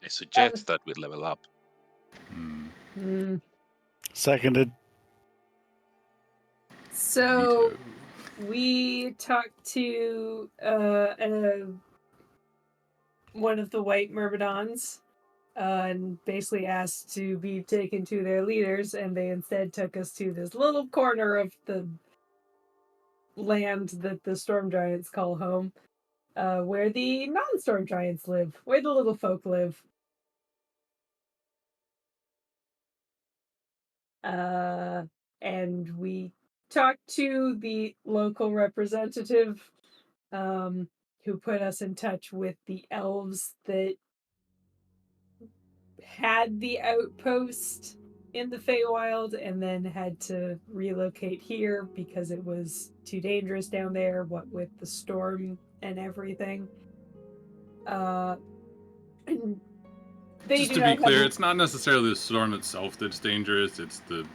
I suggest that we level up. Seconded. So we talked to one of the white Myrmidons and basically asked to be taken to their leaders, and they instead took us to this little corner of the land that the storm giants call home, where the non-storm giants live, where the little folk live. And we talked to the local representative, who put us in touch with the elves that had the outpost in the Feywild and then had to relocate here because it was too dangerous down there, what with the storm and everything. And they Just do to be not clear, have it's not necessarily the storm itself that's dangerous, it's the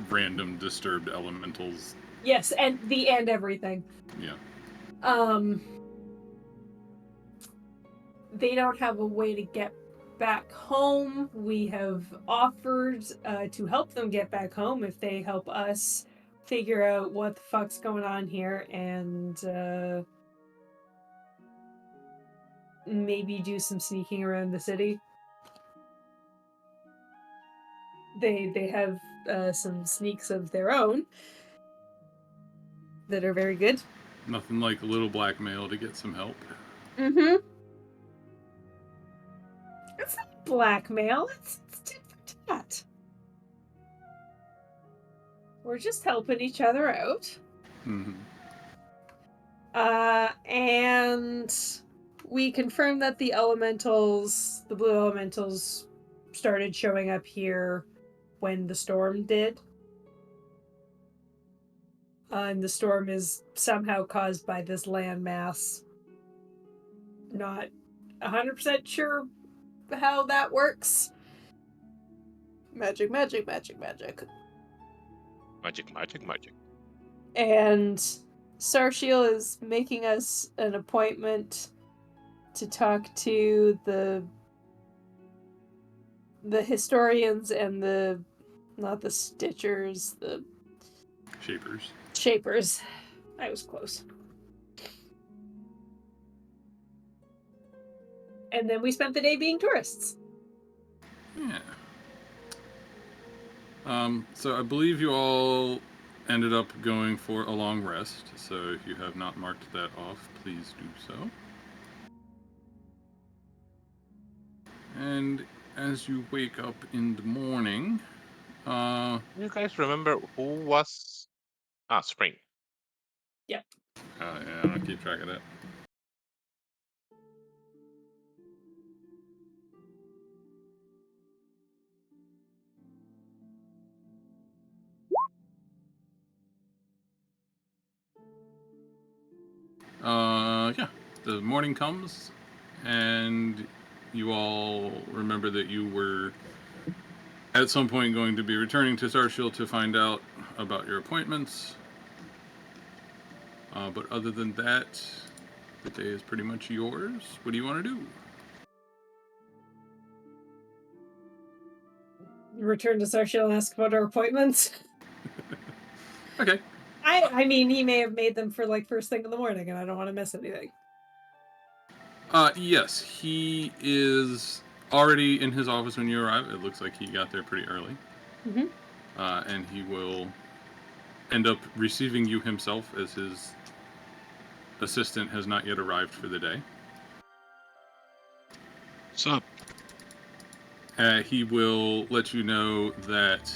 random disturbed elementals. Yes, and everything. Yeah. They don't have a way to get back home. We have offered to help them get back home if they help us figure out what the fuck's going on here and maybe do some sneaking around the city. They have some sneaks of their own that are very good. Nothing like a little blackmail to get some help. Mm-hmm. It's not blackmail. It's tit for tat. We're just helping each other out. Mm-hmm. And we confirmed that the blue elementals, started showing up here when the storm did. And the storm is somehow caused by this landmass. Not 100% sure how that works. Magic. Magic. And Sarshiel is making us an appointment to talk to the historians and not the Stitchers, the Shapers. I was close. And then we spent the day being tourists. Yeah. So I believe you all ended up going for a long rest, so if you have not marked that off, please do so. And as you wake up in the morning, You guys remember who was... Spring. Yeah. Yeah, I don't keep track of that. Yeah, the morning comes, and you all remember that you were at some point going to be returning to Sarshiel to find out about your appointments. But other than that, the day is pretty much yours. What do you want to do? Return to Sarshiel and ask about our appointments. Okay. I mean, he may have made them for first thing in the morning, and I don't want to miss anything. Yes, he is already in his office when you arrive. It looks like he got there pretty early. Mm-hmm. And he will end up receiving you himself, as his assistant has not yet arrived for the day. What's up? He will let you know that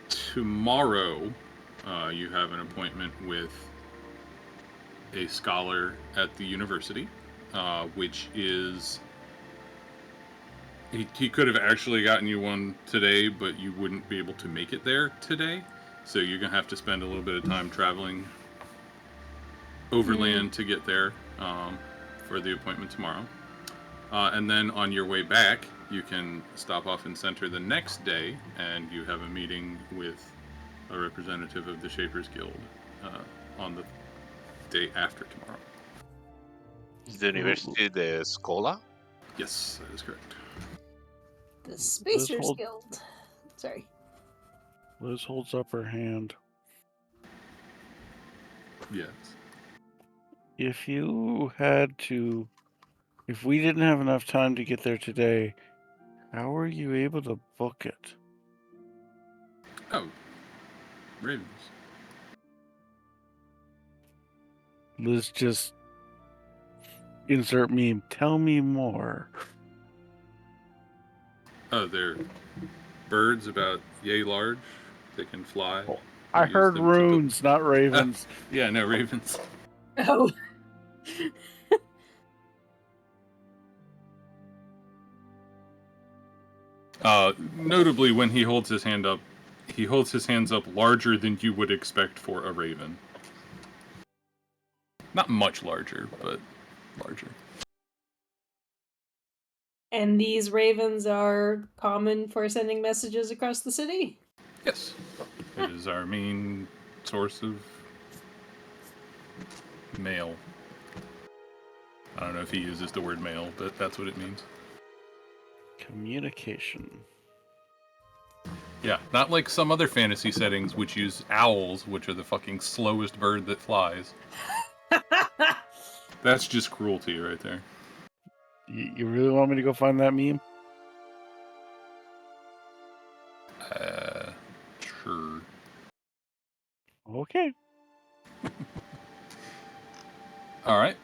tomorrow you have an appointment with a scholar at the university, which is... He could have actually gotten you one today, but you wouldn't be able to make it there today. So you're going to have to spend a little bit of time traveling overland to get there for the appointment tomorrow. And then on your way back, you can stop off in Center the next day, and you have a meeting with a representative of the Shapers Guild on the day after tomorrow. Is the university the Scola? Yes, that is correct. The Spacers hold- Guild. Sorry. Liz holds up her hand. Yes. If you had to, if we didn't have enough time to get there today, how were you able to book it? Oh, Ravens. Liz just insert meme. Tell me more. Oh, they're birds about yay large. They can fly. Oh, I We use heard them to book- runes, not ravens. Yeah, no, ravens. Oh. Notably, when he holds his hand up, he holds his hands up larger than you would expect for a raven. Not much larger, but larger. And these ravens are common for sending messages across the city? Yes. It is our main source of mail. I don't know if he uses the word mail, but that's what it means. Communication. Yeah, not like some other fantasy settings which use owls, which are the fucking slowest bird that flies. That's just cruelty right there. You really want me to go find that meme? Sure. Okay. All right.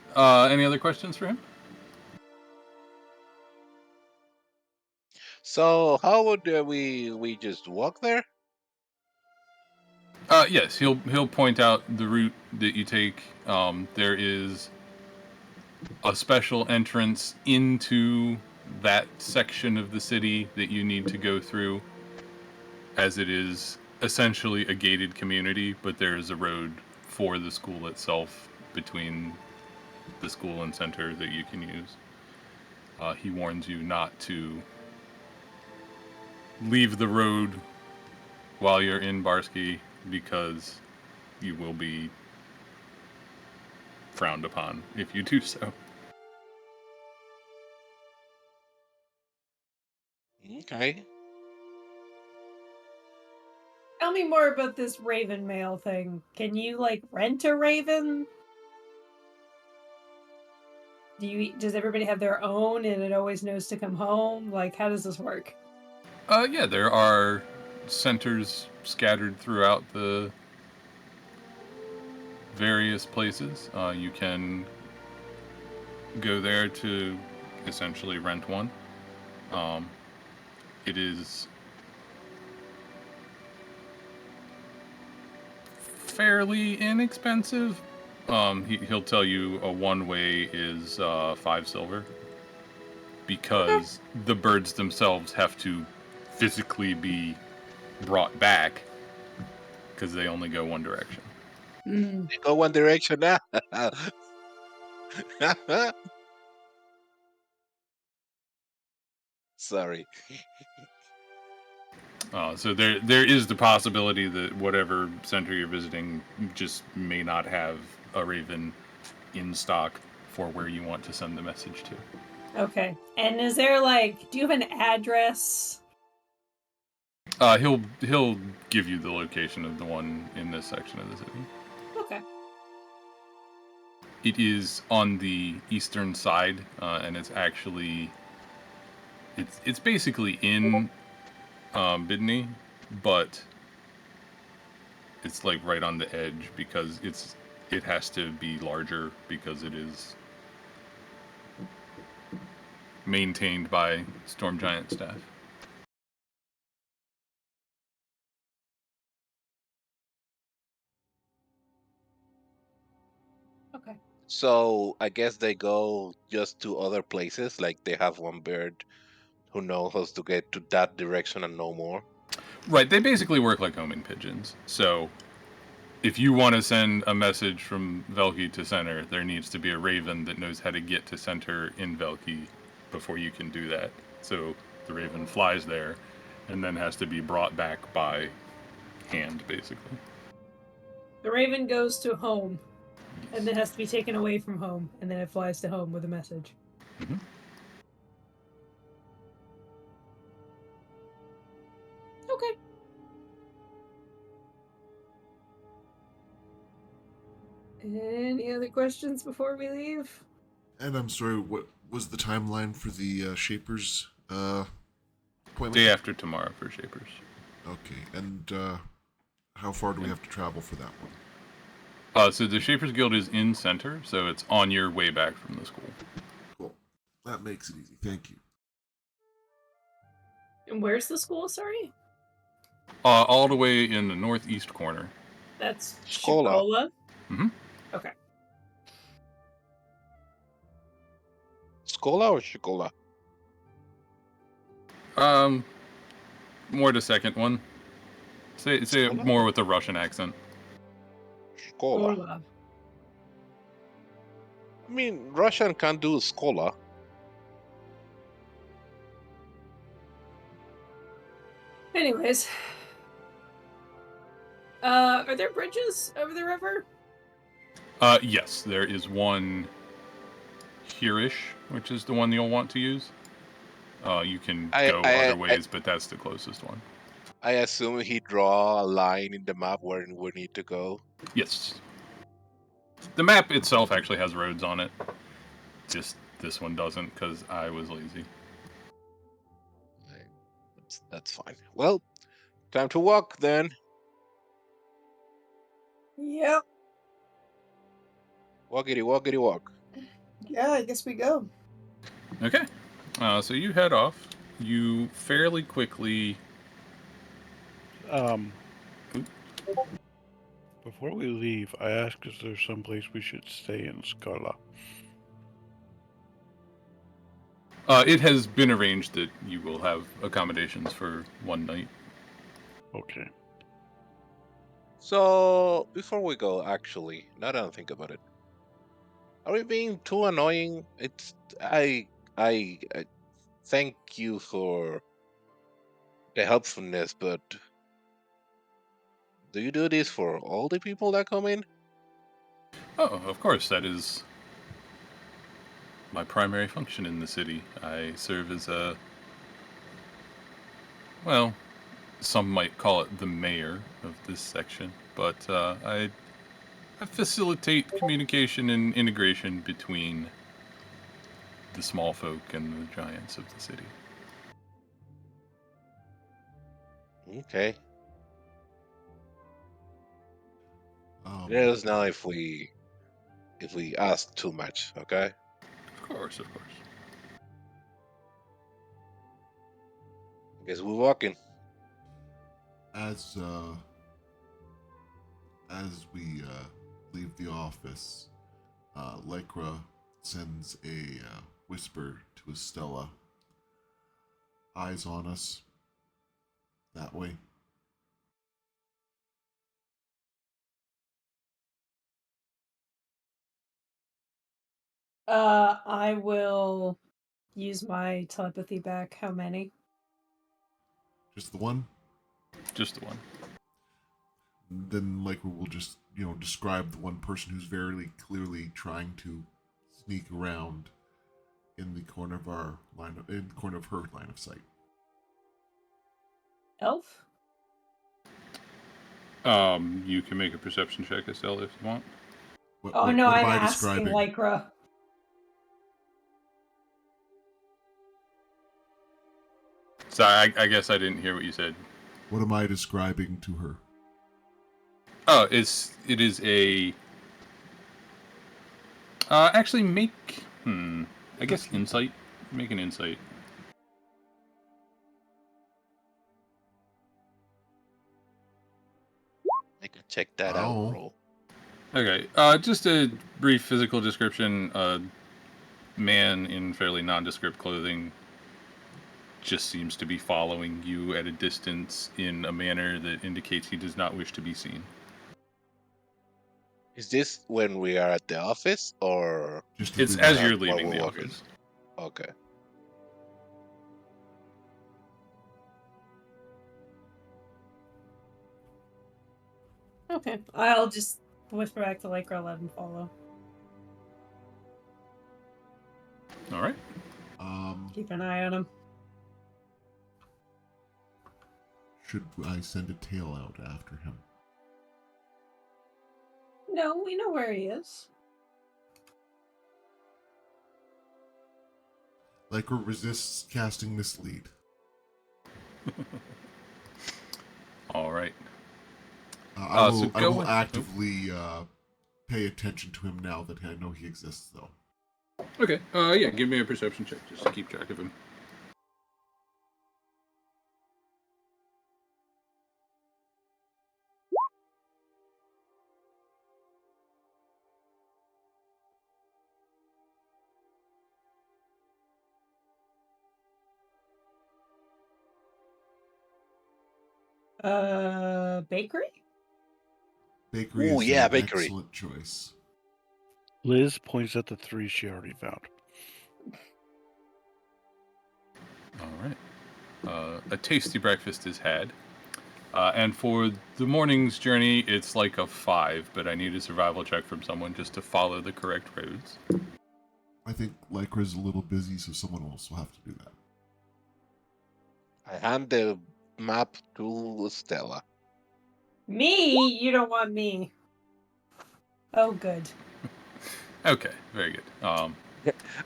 Any other questions for him? So how would we just walk there? Yes, he'll point out the route that you take. There is a special entrance into that section of the city that you need to go through, as it is essentially a gated community, but there is a road for the school itself between the school and center that you can use. He warns you not to leave the road while you're in Barsky, because you will be frowned upon if you do so. Okay. Tell me more about this raven mail thing. Can you rent a raven? Does everybody have their own and it always knows to come home? How does this work? Yeah, there are centers scattered throughout the various places. You can go there to essentially rent one. It is fairly inexpensive. He'll tell you a one-way is 5 silver, because the birds themselves have to physically be brought back, because they only go one direction. They go one direction now. Sorry. So there is the possibility that whatever center you're visiting just may not have a raven in stock for where you want to send the message to. Okay. And is there do you have an address? He'll give you the location of the one in this section of the city. Okay. It is on the eastern side, and it's actually it's basically in Bidney, but it's right on the edge, because it has to be larger, because it is maintained by Storm Giant staff. Okay. So I guess they go just to other places. They have one bird who knows how to get to that direction and no more. Right, they basically work like homing pigeons. So if you want to send a message from Velki to center, there needs to be a raven that knows how to get to center in Velki before you can do that. So the raven flies there and then has to be brought back by hand, basically. The raven goes to home and then has to be taken away from home, and then it flies to home with a message. Mhm. Any other questions before we leave? And I'm sorry, what was the timeline for the Shapers appointment? Day after tomorrow for Shapers. Okay, and how far do we have to travel for that one? So the Shapers Guild is in center, so it's on your way back from the school. Cool. That makes it easy. Thank you. And where's the school, sorry? All the way in the northeast corner. That's Scola. Scola? Mhm. Okay. Scola or Chicola? More the second one. Say it Scola? more with a Russian accent. Scola. Scola. I mean, Russian can do Scola. Anyways. Are there bridges over the river? Yes, there is one here-ish, which is the one you'll want to use. You can go other ways, but that's the closest one. I assume he draw a line in the map where we need to go. Yes. The map itself actually has roads on it. Just this one doesn't, because I was lazy. That's fine. Well, time to walk then. Yep. Walkity, walkity, walk. Yeah, I guess we go. Okay. So you head off. You fairly quickly... Before we leave, I ask is there someplace we should stay in Scala? It has been arranged that you will have accommodations for one night. Okay. So, before we go, actually, now that I think about it, are we being too annoying? I thank you for the helpfulness, but do you do this for all the people that come in? Oh, of course, that is my primary function in the city. I serve as a... well, some might call it the mayor of this section, but I facilitate communication and integration between the small folk and the giants of the city. Okay. Let us know if we ask too much, okay? Of course, of course. Guess we're walking. As we leave the office, Lycra sends a whisper to Estella. Eyes on us. That way. I will use my telepathy back. How many? Just the one? Just the one. Then Lycra will just, describe the one person who's very clearly trying to sneak around in the corner of her line of sight. Elf? You can make a perception check, Estella, if you want. What I'm am I asking describing? Lycra. So I guess I didn't hear what you said. What am I describing to her? Oh, it is a... actually make... I guess insight. Make an insight. I can check that out, bro. Okay, just a brief physical description. A man in fairly nondescript clothing just seems to be following you at a distance in a manner that indicates he does not wish to be seen. Is this when we are at the office, or It's as you're leaving the walking? office. Okay. Okay. I'll just whisper back to Lycra, let him follow. All right. Keep an eye on him. Should I send a tail out after him? No, we know where he is. Lycra resists casting Mislead. All right. I so will, I go will with- actively pay attention to him now that I know he exists, though. Okay. Yeah. Give me a perception check just to keep track of him. Bakery? Bakery Ooh, is yeah, an bakery. excellent choice. Liz points at the 3 she already found. All right. A tasty breakfast is had. And for the morning's journey, it's like a 5, but I need a survival check from someone just to follow the correct roads. I think Lycra's a little busy, so someone else will have to do that. I hand the map to Stella. Me? You don't want me. Oh, good. Okay, very good.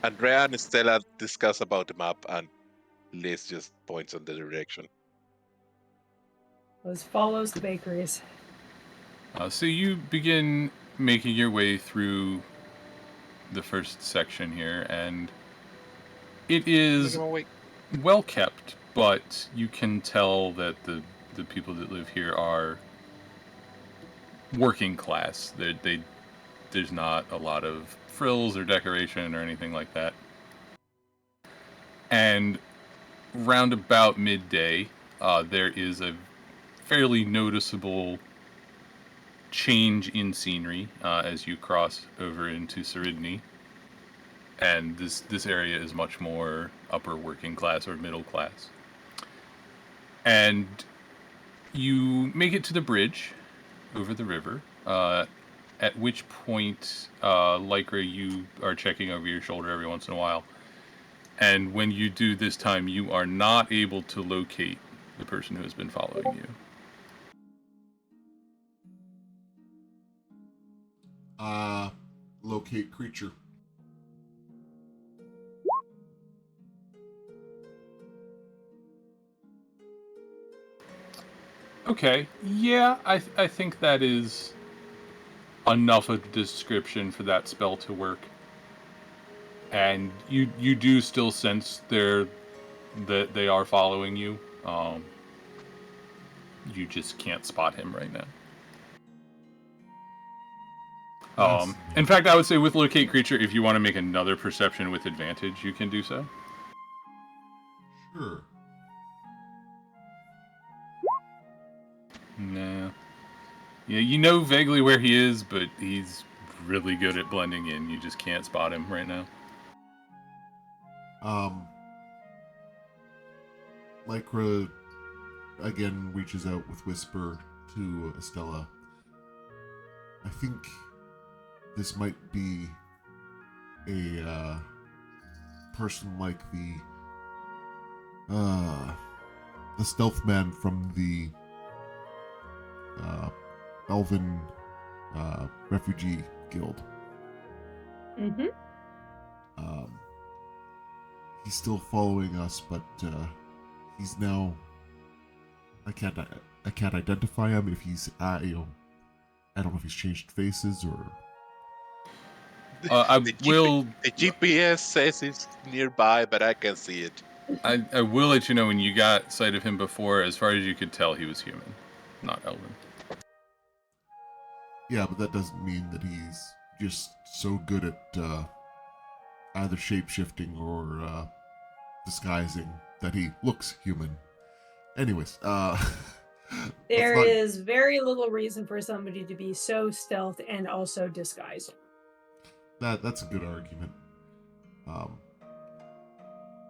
Andrea and Stella discuss about the map, and Liz just points on the direction. Liz follows the bakeries. So you begin making your way through the first section here, and it is Make 'em awake. well kept, but you can tell that the people that live here are working class. There's not a lot of frills or decoration or anything like that. And round about midday, there is a fairly noticeable change in scenery as you cross over into Seridny. And this area is much more upper working class or middle class. And you make it to the bridge over the river, at which point, Lycra, you are checking over your shoulder every once in a while. And when you do this time, you are not able to locate the person who has been following you. Locate creature. Okay, yeah, I think that is enough of a description for that spell to work. And you do still sense that they are following you. You just can't spot him right now. In fact, I would say with locate creature, if you want to make another perception with advantage, you can do so. Sure. Nah. Yeah, you know vaguely where he is, but he's really good at blending in. You just can't spot him right now. Lycra again reaches out with Whisper to Estella. I think this might be a person like the stealth man from the Elven refugee guild. Mm-hmm. He's still following us, but he's now. I can't identify him if he's I don't know if he's changed faces or. I will. The GPS says it's nearby, but I can see it. I will let you know when you got sight of him before. As far as you could tell, he was human, not elven. Yeah, but that doesn't mean that he's just so good at either shape-shifting or disguising that he looks human. Anyways, There is very little reason for somebody to be so stealth and also disguised. That's a good argument.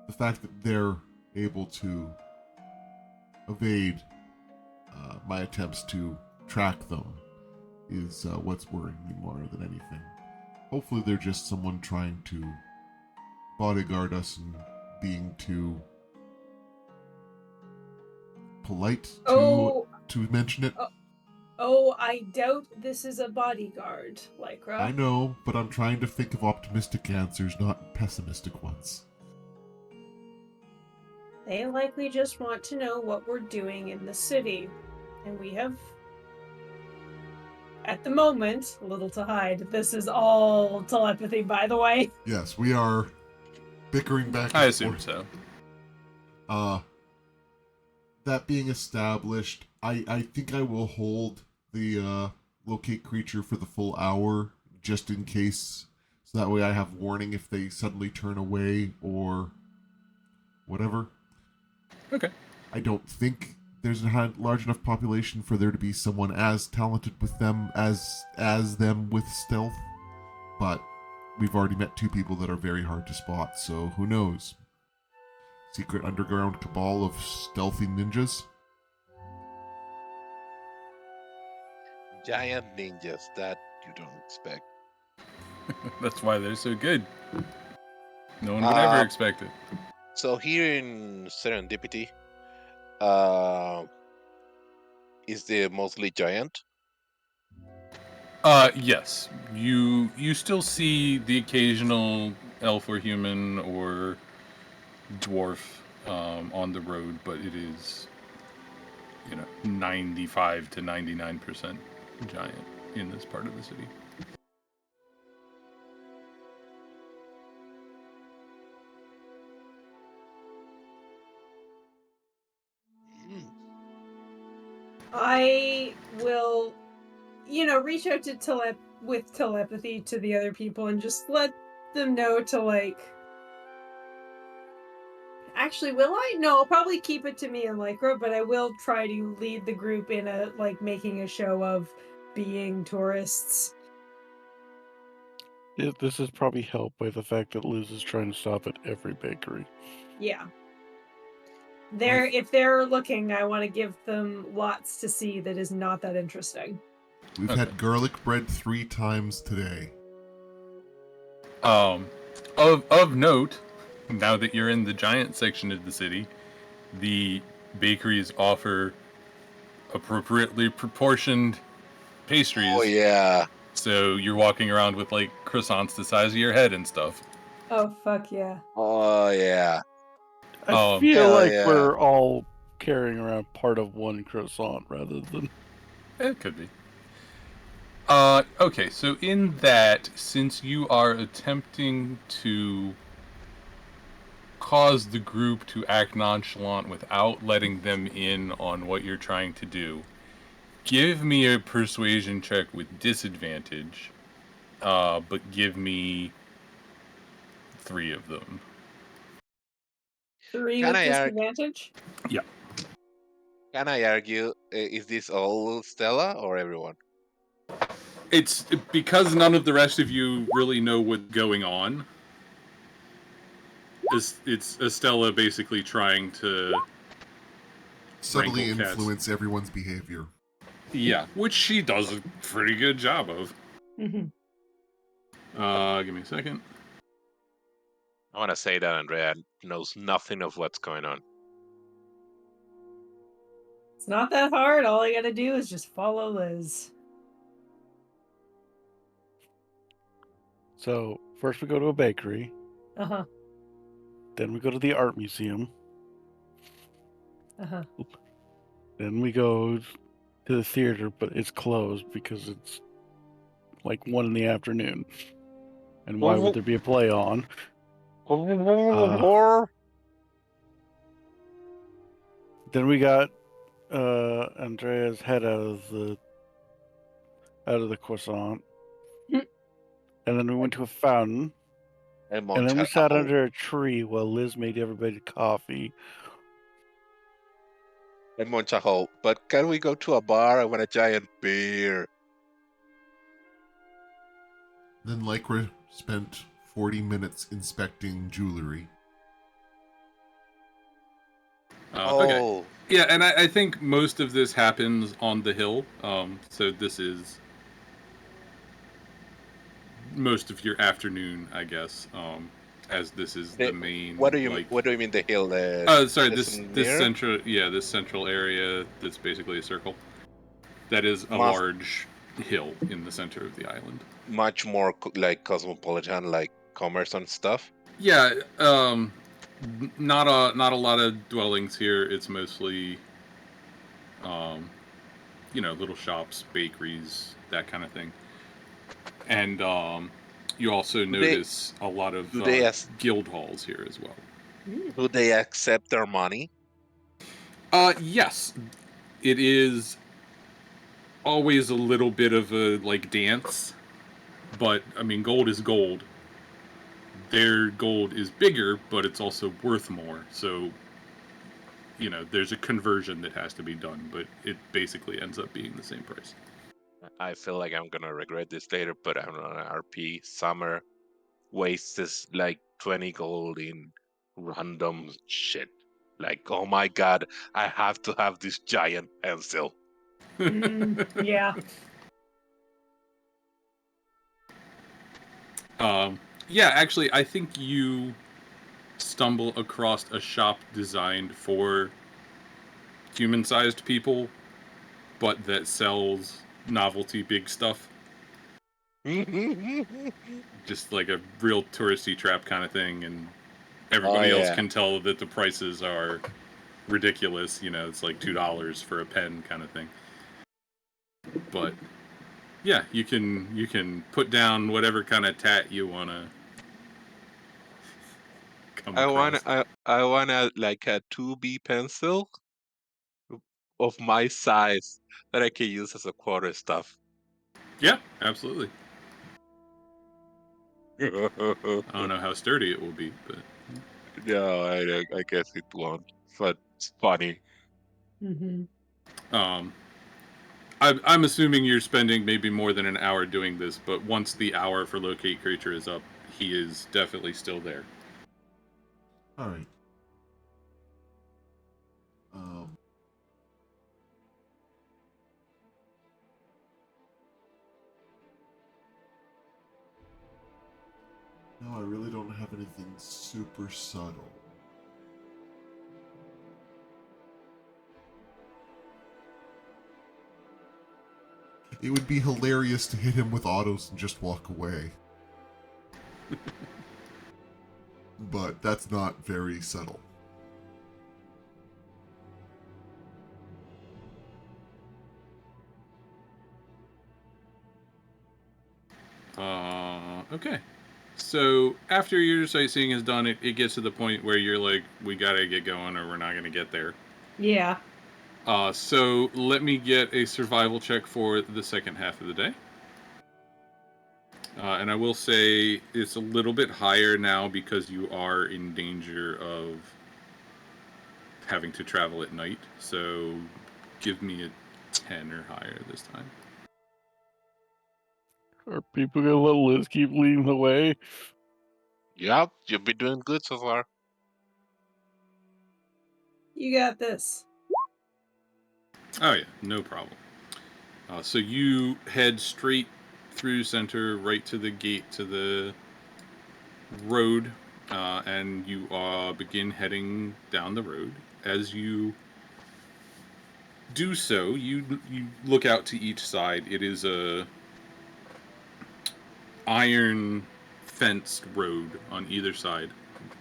The fact that they're able to evade my attempts to track them is what's worrying me more than anything. Hopefully they're just someone trying to bodyguard us and being too polite to mention it. Oh, I doubt this is a bodyguard, Lycra. I know, but I'm trying to think of optimistic answers, not pessimistic ones. They likely just want to know what we're doing in the city. And we have, at the moment, little to hide. This is all telepathy, by the way. Yes, we are bickering back and I assume forth. so. That being established, I think I will hold the locate creature for the full hour, just in case, so that way I have warning if they suddenly turn away or whatever. Okay. I don't think there's a large enough population for there to be someone as talented with them as them with stealth, but we've already met 2 people that are very hard to spot, so who knows? Secret underground cabal of stealthy ninjas? Giant ninjas that you don't expect. That's why they're so good. No one would ever Uh, expect it. So here in Serendipity, is there mostly giant? Yes. You still see the occasional elf or human or dwarf on the road, but it is 95 to 99% giant in this part of the city. I will, reach out to with telepathy to the other people and just let them know to Actually, will I? No, I'll probably keep it to me and Lycra, but I will try to lead the group in making a show of being tourists. This is probably helped by the fact that Liz is trying to stop at every bakery. Yeah. If they're looking, I want to give them lots to see that is not that interesting. We've Okay. had garlic bread 3 times today. Of note, now that you're in the giant section of the city, the bakeries offer appropriately proportioned pastries. Oh yeah. So you're walking around with like croissants the size of your head and stuff. Oh, fuck yeah. Oh yeah. I feel hell like yeah. we're all carrying around part of one croissant rather than... It could be. Okay, so in that, since you are attempting to cause the group to act nonchalant without letting them in on what you're trying to do, give me a persuasion check with disadvantage, but give me 3 of them. 3 Can with I disadvantage? Yeah. Can I argue? Is this all Stella or everyone? It's because none of the rest of you really know what's going on. It's Estella basically trying to Subtly wrangle cats. influence everyone's behavior. Yeah, which she does a pretty good job of. Mm-hmm. Give me a second. I want to say that Andrea knows nothing of what's going on. It's not that hard. All I gotta do is just follow Liz. So, first we go to a bakery, Uh-huh. then we go to the art museum, Uh-huh. then we go to the theater, but it's closed because it's like 1 in the afternoon. And why would there be a play on? Then we got Andrea's head out of the croissant. And then we went to a fountain. And then we sat under a tree while Liz made everybody coffee. And Monchajo, but can we go to a bar? I want a giant beer. Then Lycra spent 40 minutes inspecting jewelry. Okay. Oh, Yeah, and I think most of this happens on the hill. So this is most of your afternoon, I guess. As this is the main. what do you mean the hill? Sorry, this near? central area that's basically a circle. That is a Must- large hill in the center of the island. Much more like cosmopolitan, like commerce and stuff. Yeah, not a lot of dwellings here. It's mostly, little shops, bakeries, that kind of thing. And you also Do they- notice a lot of do they as- guild halls here as well. Do they accept their money? Yes, it is always a little bit of a dance, but I mean, gold is gold. Their gold is bigger, but it's also worth more. So, there's a conversion that has to be done, but it basically ends up being the same price. I feel like I'm gonna regret this later, but I'm on an RP. Summer wastes like 20 gold in random shit. Like, oh my god, I have to have this giant pencil. Yeah. Yeah, actually, I think you stumble across a shop designed for human-sized people, but that sells novelty big stuff. Just like a real touristy trap kind of thing, and everybody else yeah. can tell that the prices are ridiculous. It's like $2 for a pen kind of thing. But yeah, you can put down whatever kind of tat you wanna come across. I want like a 2B pencil of my size that I can use as a quarter stuff. Yeah, absolutely. I don't know how sturdy it will be, but No, I guess it won't. But it's funny. Mm-hmm. I'm assuming you're spending maybe more than an hour doing this, but once the hour for locate creature is up, he is definitely still there. All right. No, I really don't have anything super subtle. It would be hilarious to hit him with autos and just walk away. But that's not very subtle. Okay. So after your sightseeing is done, it gets to the point where you're like, we gotta get going or we're not gonna get there. Yeah. So let me get a survival check for the second half of the day. And I will say it's a little bit higher now because you are in danger of having to travel at night. So give me a 10 or higher this time. Are people gonna let Liz keep leading the way? Yep, you've been doing good so far. You got this. Oh yeah, no problem. So you head straight through center, right to the gate to the road, and you begin heading down the road. As you do so, you look out to each side. It is a iron fenced road on either side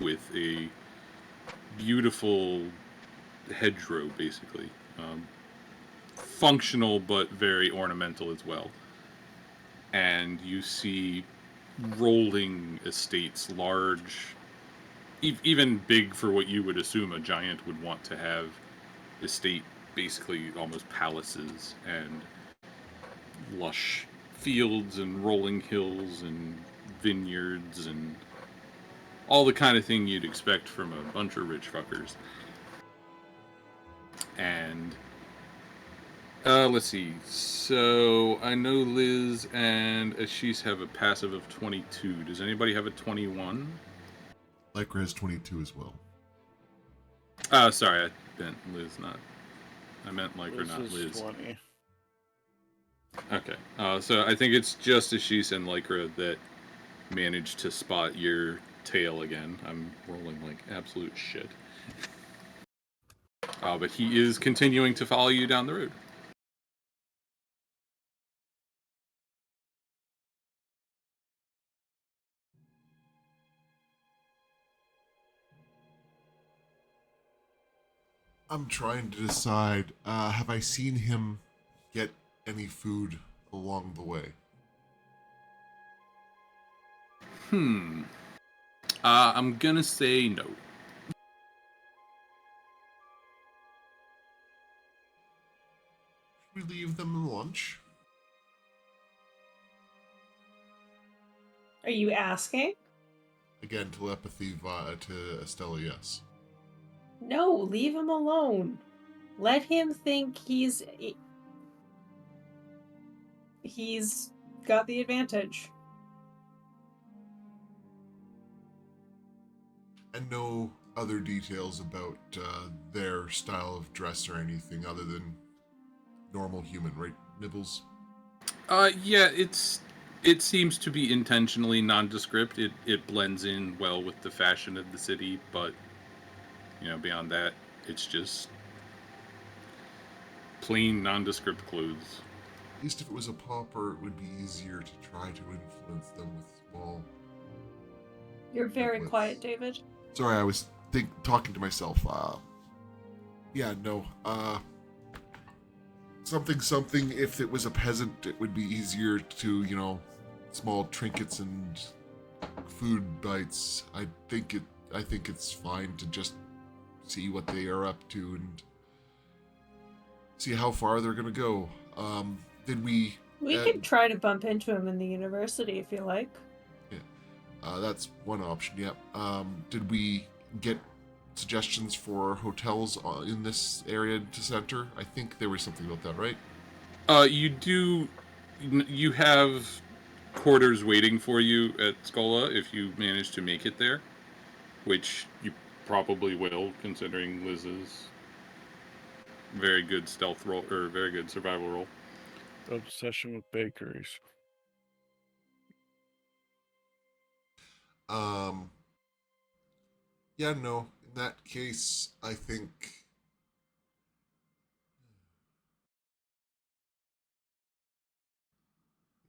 with a beautiful hedgerow, basically. Functional but very ornamental as well. And you see rolling estates, large, even big for what you would assume a giant would want to have estate, basically almost palaces and lush fields and rolling hills and vineyards and all the kind of thing you'd expect from a bunch of rich fuckers. And let's see. So I know Liz and Ashish have a passive of 22. Does anybody have a 21? Lycra has 22 as well. Sorry, I meant Liz, not. I meant Lycra, Liz not is Liz. 20. Okay. So I think it's just Ashish and Lycra that managed to spot your tail again. I'm rolling like absolute shit. But he is continuing to follow you down the road. I'm trying to decide. Have I seen him get any food along the way? I'm gonna say no. Should we leave them lunch? Are you asking? Again, telepathy to Estella, yes. No, leave him alone. Let him think he's got the advantage. And no other details about their style of dress or anything other than normal human, right, Nibbles? Yeah, it seems to be intentionally nondescript. It blends in well with the fashion of the city, but beyond that, it's just plain nondescript clothes. At least if it was a pauper, it would be easier to try to influence them with small. You're very Triplets. quiet, David. Sorry, I was talking to myself. Yeah, no. Something. If it was a peasant, it would be easier to, small trinkets and food bites. I think it's fine to just see what they are up to and see how far they're gonna go. Did we? We could try to bump into him in the university if you like. That's one option. Yep. Did we get suggestions for hotels in this area to center? I think there was something about that, right? You do. You have quarters waiting for you at Scola if you manage to make it there, which you probably will, considering Liz's very good stealth roll or very good survival roll. Obsession with bakeries. Yeah, no. In that case, I think.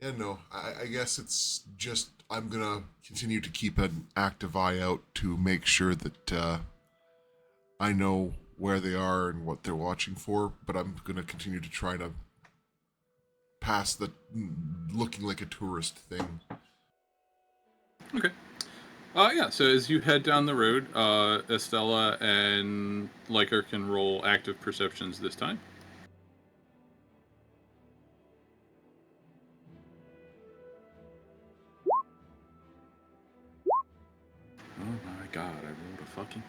Yeah, no. I guess it's just I'm gonna continue to keep an active eye out to make sure that I know where they are and what they're watching for. But I'm gonna continue to try to pass the looking like a tourist thing. Okay. Yeah, so as you head down the road, Estella and Liker can roll active perceptions this time. Oh my god, I rolled a fucking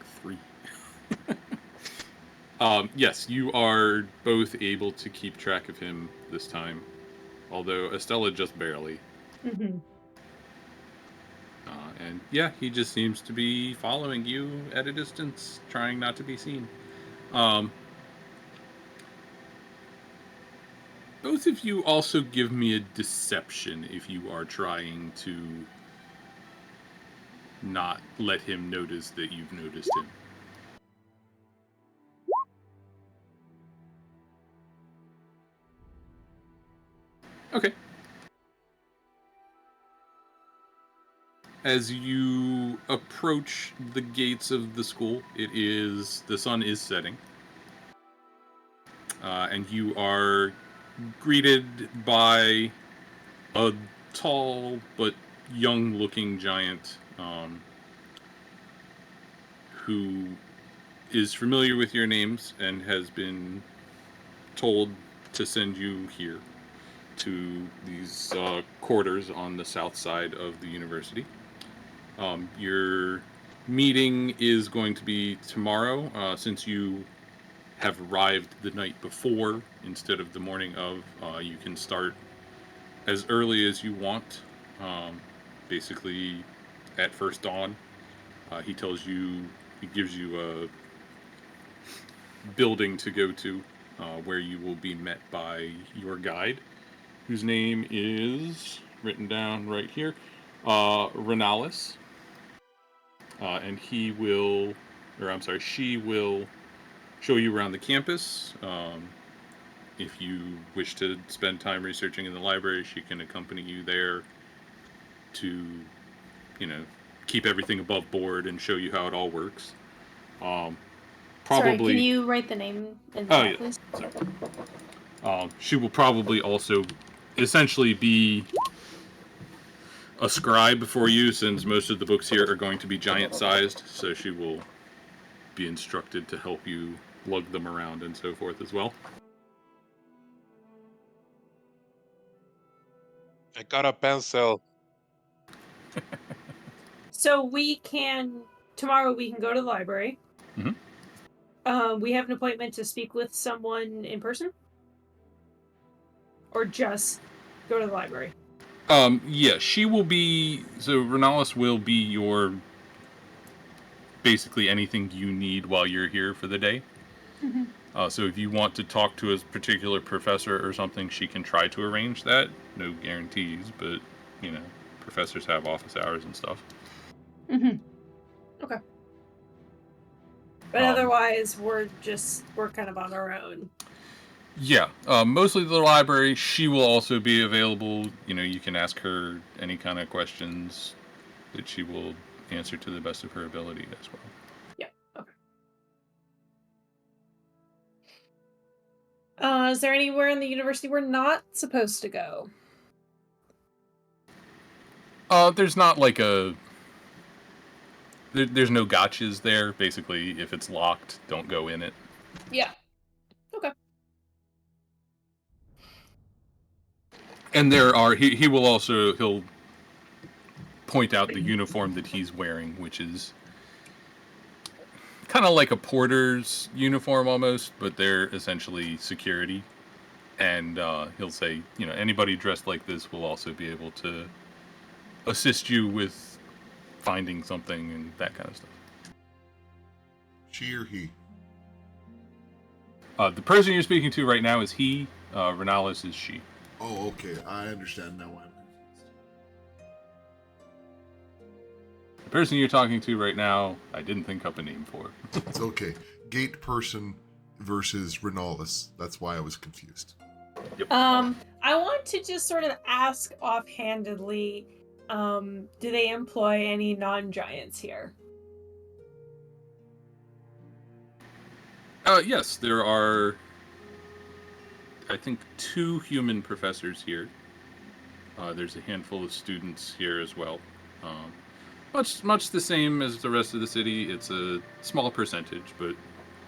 3. Yes, you are both able to keep track of him this time, although Estella just barely. Mm-hmm. And yeah, he just seems to be following you at a distance, trying not to be seen. Both of you also give me a deception if you are trying to not let him notice that you've noticed him. Okay. As you approach the gates of the school, the sun is setting, and you are greeted by a tall but young-looking giant who is familiar with your names and has been told to send you here to these quarters on the south side of the university. Your meeting is going to be tomorrow, since you have arrived the night before instead of the morning of. You can start as early as you want, basically at first dawn. He gives you a building to go to, where you will be met by your guide, whose name is written down right here, Renalis. And she will show you around the campus. If you wish to spend time researching in the library, she can accompany you there to, keep everything above board and show you how it all works. probably. Sorry, can you write the name in the Oh, chat, yeah. please? She will probably also essentially be a scribe for you, since most of the books here are going to be giant-sized, so she will be instructed to help you lug them around and so forth as well. I got a pencil. So tomorrow we can go to the library. Mhm. We have an appointment to speak with someone in person? Or just go to the library? Yeah, she will be... So, Renalis will be your... basically anything you need while you're here for the day. So if you want to talk to a particular professor or something, she can try to arrange that. No guarantees, but, professors have office hours and stuff. Okay. But otherwise, we're kind of on our own. Yeah, mostly the library. She will also be available. You can ask her any kind of questions that she will answer to the best of her ability as well. Yeah, okay. Is there anywhere in the university we're not supposed to go? There's not like there's no gotchas there. Basically, if it's locked, don't go in it. Yeah. Okay. And there are... He'll point out the uniform that he's wearing, which is kind of like a porter's uniform almost, but they're essentially security. And he'll say, anybody dressed like this will also be able to assist you with finding something and that kind of stuff. She or he? The person you're speaking to right now is he. Renalis is she. Oh, okay. I understand now why I'm confused. The person you're talking to right now, I didn't think up a name for. It's okay. Gate person versus Renalis. That's why I was confused. Yep. I want to just sort of ask offhandedly, do they employ any non-giants here? Yes, there are, I think, 2 human professors here. There's a handful of students here as well. Much the same as the rest of the city. It's a small percentage, but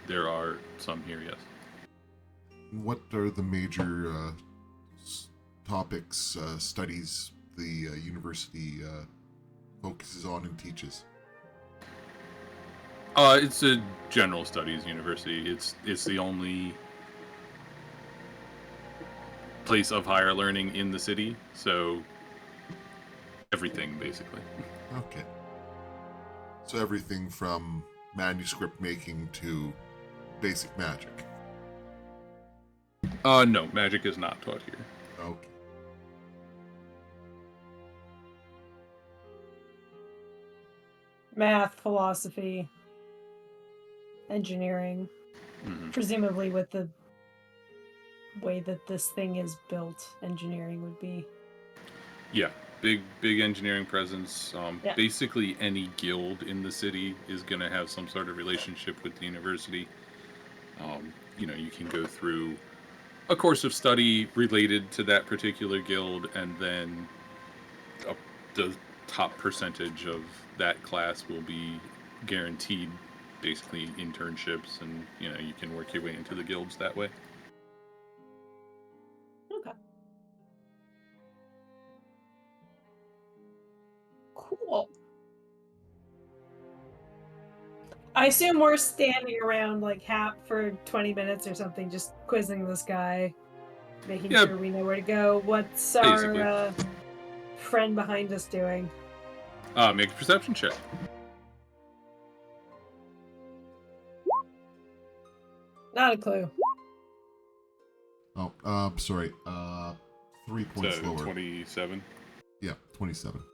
there are some here, yes. What are the major topics, studies the university focuses on and teaches? It's a general studies university. It's the only place of higher learning in the city, so everything, basically. Okay. So everything from manuscript making to basic magic. No, magic is not taught here. Okay. Math, philosophy, engineering. Mhm. Presumably with the way that this thing is built, engineering would be. Yeah, big engineering presence. Yeah. Basically, any guild in the city is going to have some sort of relationship with the university. You can go through a course of study related to that particular guild, and then the top percentage of that class will be guaranteed, basically, internships, and you can work your way into the guilds that way. Okay. Cool. I assume we're standing around like Hap for 20 minutes or something, just quizzing this guy, making Yeah. sure we know where to go. What's Basically. our friend behind us doing? Make a perception check. Not a clue. Oh, sorry. 3 points So lower. 27. Yeah, 27.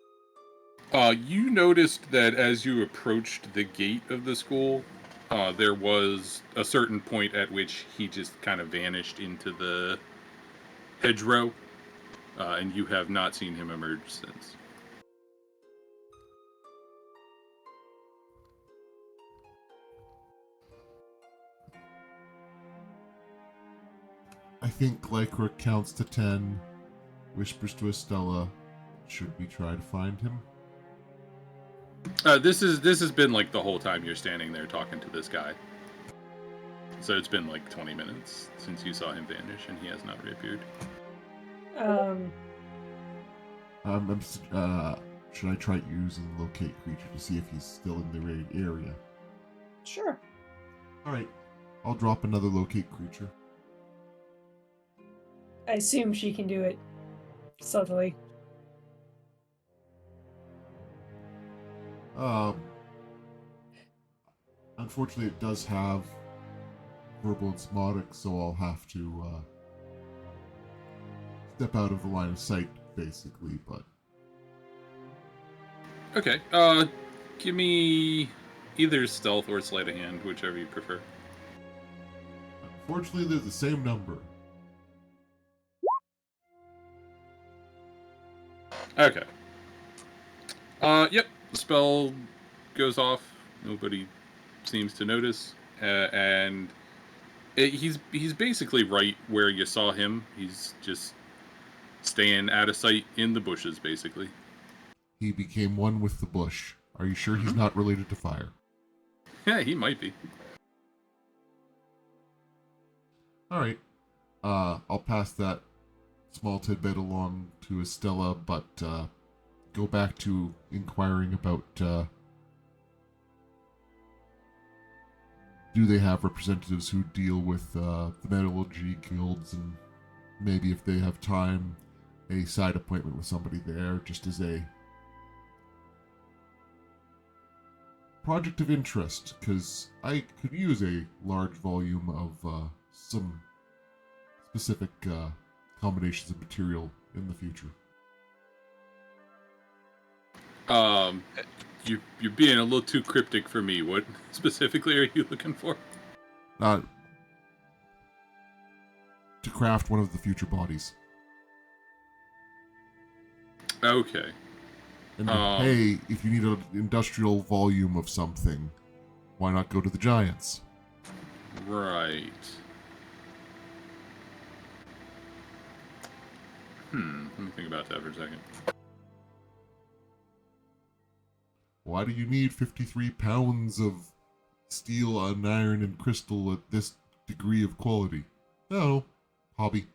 You noticed that as you approached the gate of the school, there was a certain point at which he just kind of vanished into the hedgerow, and you have not seen him emerge since. I think Lycra counts to 10, whispers to Estella, should we try to find him? This has been like the whole time you're standing there talking to this guy. So it's been like 20 minutes since you saw him vanish, and he has not reappeared. Should I try using locate creature to see if he's still in the raid area? Sure. Alright, I'll drop another locate creature. I assume she can do it subtly. Unfortunately, it does have verbal and osmotic, so I'll have to step out of the line of sight, basically. But Okay. Give me either stealth or sleight of hand, whichever you prefer. unfortunately, they're the same number. Okay. Yep. The spell goes off. Nobody seems to notice, and he's basically right where you saw him. He's just staying out of sight in the bushes, basically. He became one with the bush. Are you sure he's not related to fire? Yeah, he might be. Alright. I'll pass that small tidbit along to Estella, but go back to inquiring about do they have representatives who deal with the metallurgy guilds, and maybe if they have time, a side appointment with somebody there, just as a project of interest, because I could use a large volume of some specific combinations of material in the future. You're being a little too cryptic for me. What specifically are you looking for? To craft one of the future bodies. Okay. And hey, if you need an industrial volume of something, why not go to the giants? Right. Let me think about that for a second. Why do you need 53 pounds of steel and iron and crystal at this degree of quality? No, hobby.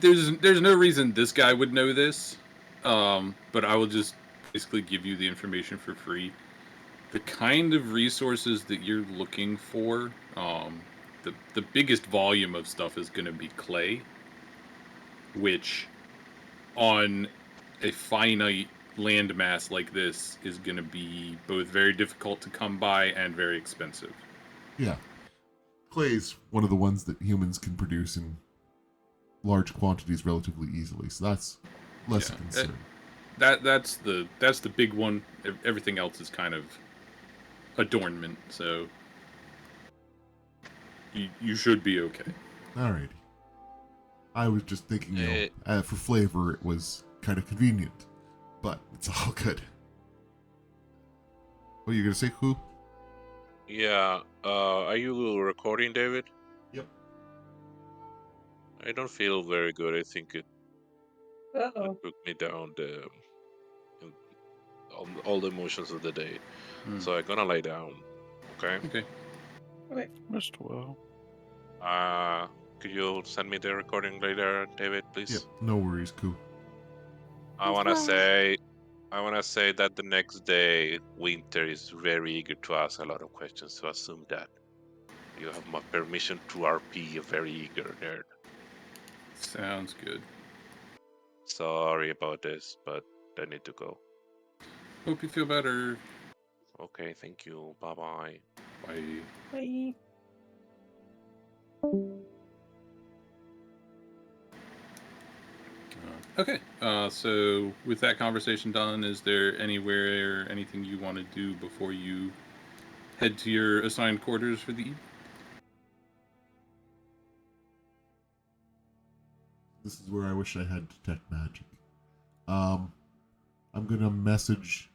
There's no reason this guy would know this, but I will just basically give you the information for free. The kind of resources that you're looking for, the biggest volume of stuff is going to be clay, which on a finite landmass like this is going to be both very difficult to come by and very expensive. Yeah. Clay's one of the ones that humans can produce in large quantities relatively easily, so that's less a concern. That's the big one. Everything else is kind of adornment, so you should be okay. Alrighty. I was just thinking, for flavor, it was kind of convenient, but it's all good. What are you gonna say, who? Yeah, are you recording, David? Yep. I don't feel very good. I think it Uh-oh. took me down all the emotions of the day. So I'm gonna lay down. Okay. Okay. Okay. Rest well. Could you send me the recording later, David, please? Yep, no worries, Koo. I wanna say that the next day, Winter is very eager to ask a lot of questions. So assume that you have my permission to RP a very eager nerd. Sounds good. Sorry about this, but I need to go. Hope you feel better. Okay, thank you. Bye-bye. Bye. Bye. Okay. So with that conversation done, is there anywhere, anything you want to do before you head to your assigned quarters for the evening? This is where I wish I had detect magic. I'm gonna message,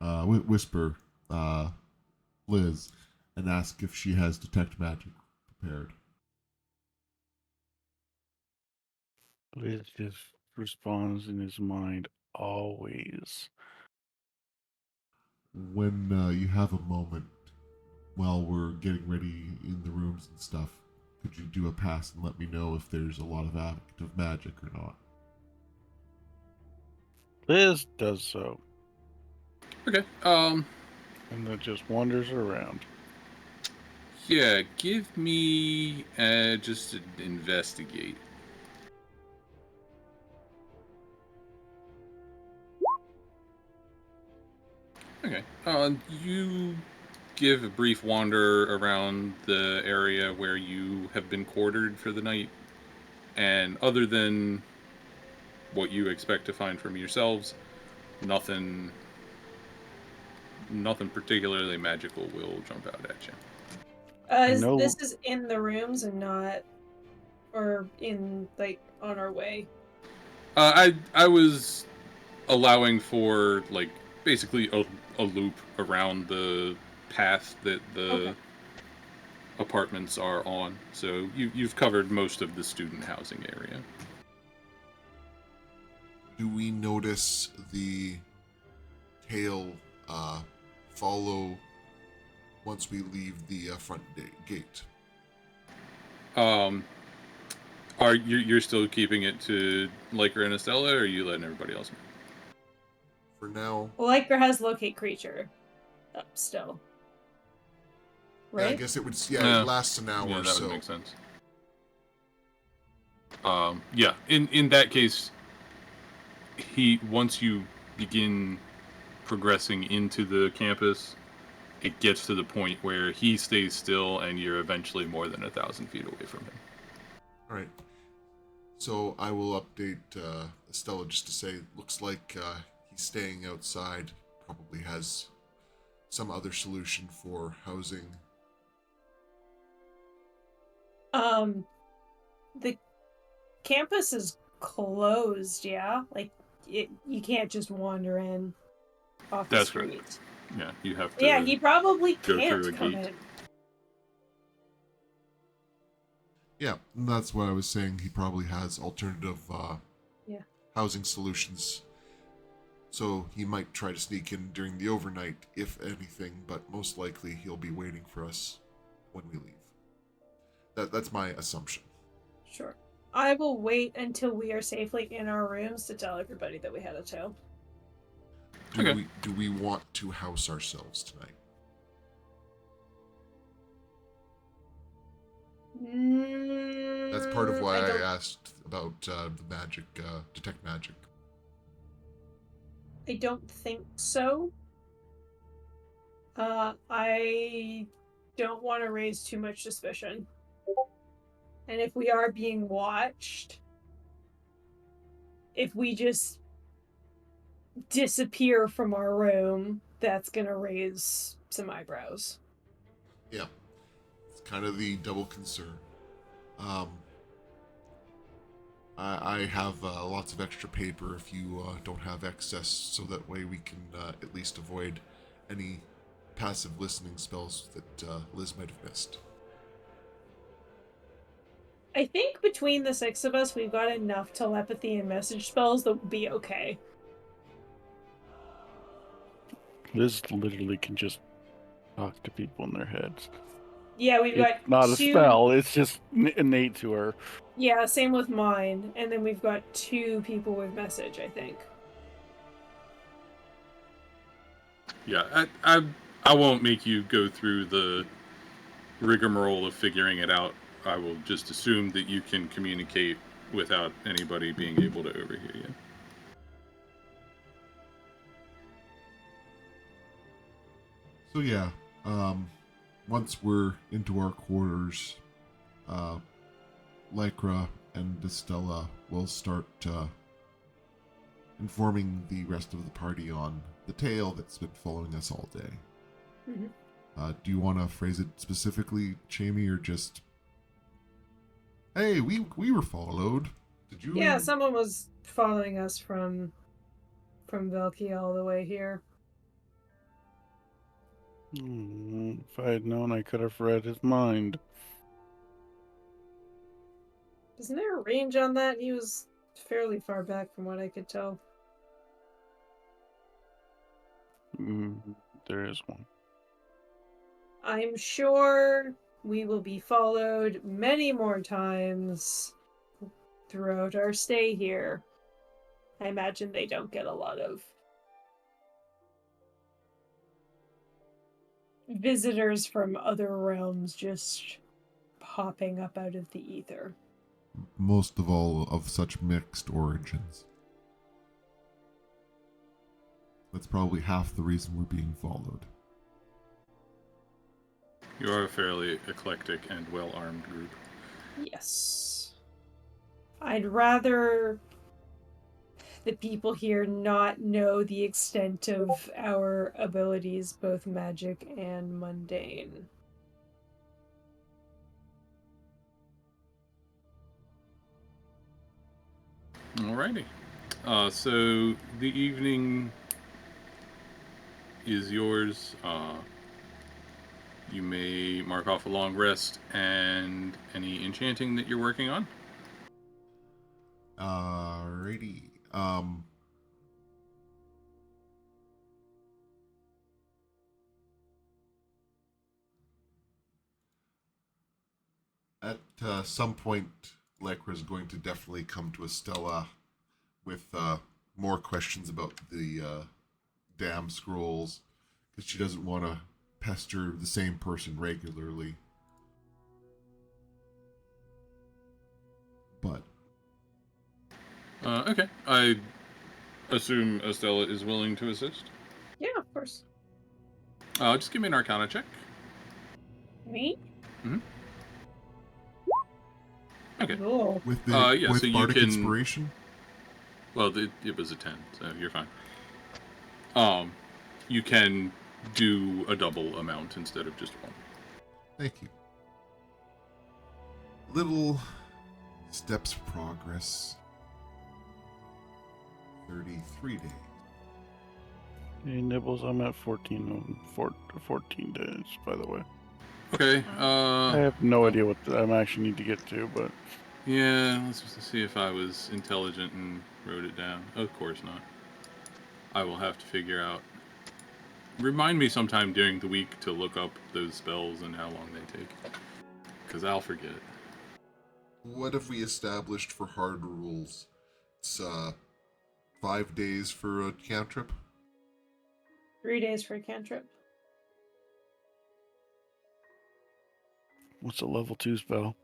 whisper Liz and ask if she has detect magic prepared. Liz just responds in his mind always. When you have a moment while we're getting ready in the rooms and stuff, could you do a pass and let me know if there's a lot of active magic or not? Liz does so, Okay. and then just wanders around. Yeah. Give me just an investigate. Okay. You give a brief wander around the area where you have been quartered for the night, and other than what you expect to find from yourselves, nothing particularly magical will jump out at you. I know. This is in the rooms and not, or in like on our way. I was allowing for like basically a loop around the path that the Okay. apartments are on. So you've covered most of the student housing area. Do we notice the tail follow once we leave the front gate? Are you're still keeping it to Lycra and Estella, or are you letting everybody else know? For now, Lycra has locate creature up still. yeah, I Right? guess it would. Yeah. It lasts an hour Yeah, or that so. would make sense. Yeah. In that case, once you begin progressing into the campus, it gets to the point where he stays still, and you're eventually more than 1,000 feet away from him. All right. So I will update Estella just to say, looks like he's staying outside. Probably has some other solution for housing. The campus is closed, yeah? Like, you can't just wander in off the That's street. correct. Yeah, you have to. Yeah, he probably go can't through a come gate. in. Yeah, and that's what I was saying. He probably has alternative Yeah. housing solutions. So he might try to sneak in during the overnight, if anything, but most likely he'll be waiting for us when we leave. That's my assumption. Sure. I will wait until we are safely in our rooms to tell everybody that we had a tow. Okay. Do we want to house ourselves tonight? That's part of why I asked about the magic, detect magic. I don't think so. I don't want to raise too much suspicion. And if we are being watched, if we just disappear from our room, that's gonna raise some eyebrows. Yeah, it's kind of the double concern. I have lots of extra paper if you don't have excess, so that way we can at least avoid any passive listening spells that Liz might have missed. I think between the 6 of us, we've got enough telepathy and message spells that will be okay. Liz literally can just talk to people in their heads. Yeah, we've It's got not a 2... spell, it's just innate to her. Yeah, same with mine. And then we've got 2 people with message, I think. Yeah, I won't make you go through the rigmarole of figuring it out. I will just assume that you can communicate without anybody being able to overhear you. So yeah, once we're into our quarters, Lycra and Estella will start informing the rest of the party on the tale that's been following us all day. Mm-hmm. Do you want to phrase it specifically, Jamie, or just, "Hey, we were followed"? Did you? Yeah, someone was following us from Velki all the way here. If I had known, I could have read his mind. Isn't there a range on that? He was fairly far back from what I could tell. There is one. I'm sure we will be followed many more times throughout our stay here. I imagine they don't get a lot of visitors from other realms just popping up out of the ether. Most of all of such mixed origins. That's probably half the reason we're being followed. You are a fairly eclectic and well-armed group. Yes. I'd rather the people here not know the extent of our abilities, both magic and mundane. Alrighty. So the evening is yours. You may mark off a long rest and any enchanting that you're working on. Alrighty. At some point, Lycra's going to definitely come to Estella with more questions about the damn scrolls, because she doesn't want to pester the same person regularly. But Okay. I assume Estella is willing to assist. Yeah, of course. Just give me an Arcana check. Me? Okay. Cool. with the Yeah, with so you bardic can- inspiration, Well, it was a 10, so you're fine. You can do a double amount instead of just one. thank you. Little steps of progress. 33 days. Hey, Nibbles, I'm at 14 days, by the way. Okay. I have no idea what I actually need to get to, but Yeah, let's just see if I was intelligent and wrote it down. Of course not. I will have to figure out. Remind me sometime during the week to look up those spells and how long they take. Because I'll forget. What have we established for hard rules? It's 5 days for a cantrip. 3 days for a cantrip. what's a level 2 spell?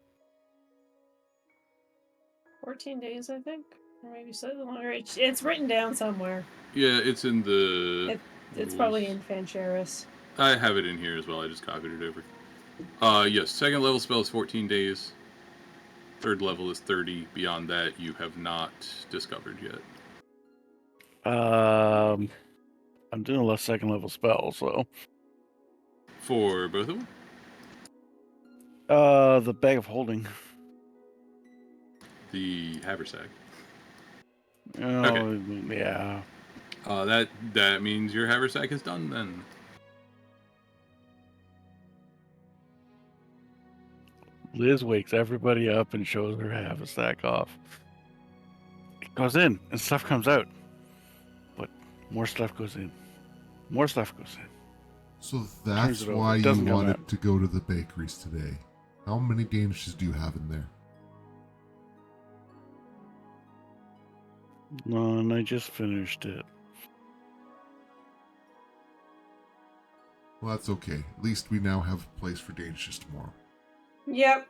14 days, I think. Or maybe slightly longer. It's written down somewhere. Yeah, it's in the... It's probably in Fancharis. I have it in here as well. I just copied it over. Yes, second level spell is 14 days. Third level is 30. Beyond that, you have not discovered yet. I'm doing a less second level spell, so For both of them? the bag of holding. The haversack. Oh, yeah. That means your haversack is done then. Liz wakes everybody up and shows her haversack off. It goes in and stuff comes out, but more stuff goes in. More stuff goes in. So that's it over. why It you doesn't come wanted out. to go to the bakeries today. How many danishes do you have in there? And I just finished it. Well, that's okay. At least we now have a place for danishes tomorrow. Yep.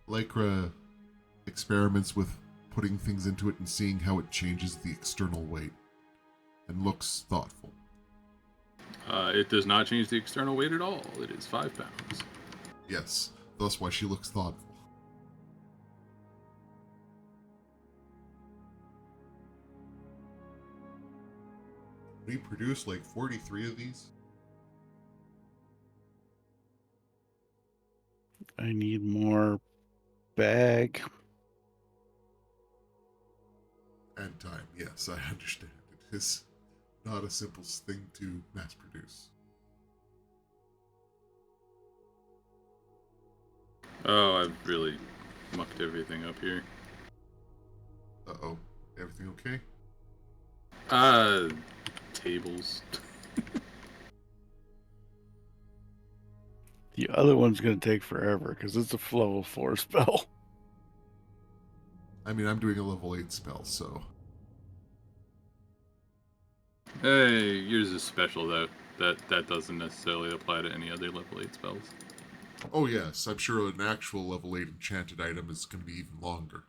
Lycra experiments with putting things into it and seeing how it changes the external weight, and looks thoughtful. It does not change the external weight at all. It is 5 pounds. Yes, that's why she looks thoughtful. We produced like 43 of these. I need more bag And time, yes, I understand. It is not a simple thing to mass produce. Oh, I've really mucked everything up here. Uh-oh. Everything okay? Tables. The other one's going to take forever because it's a level 4 spell. I mean, I'm doing a level 8 spell, so... Hey, yours is special though. That doesn't necessarily apply to any other level 8 spells. Oh yes, I'm sure an actual level 8 enchanted item is going to be even longer.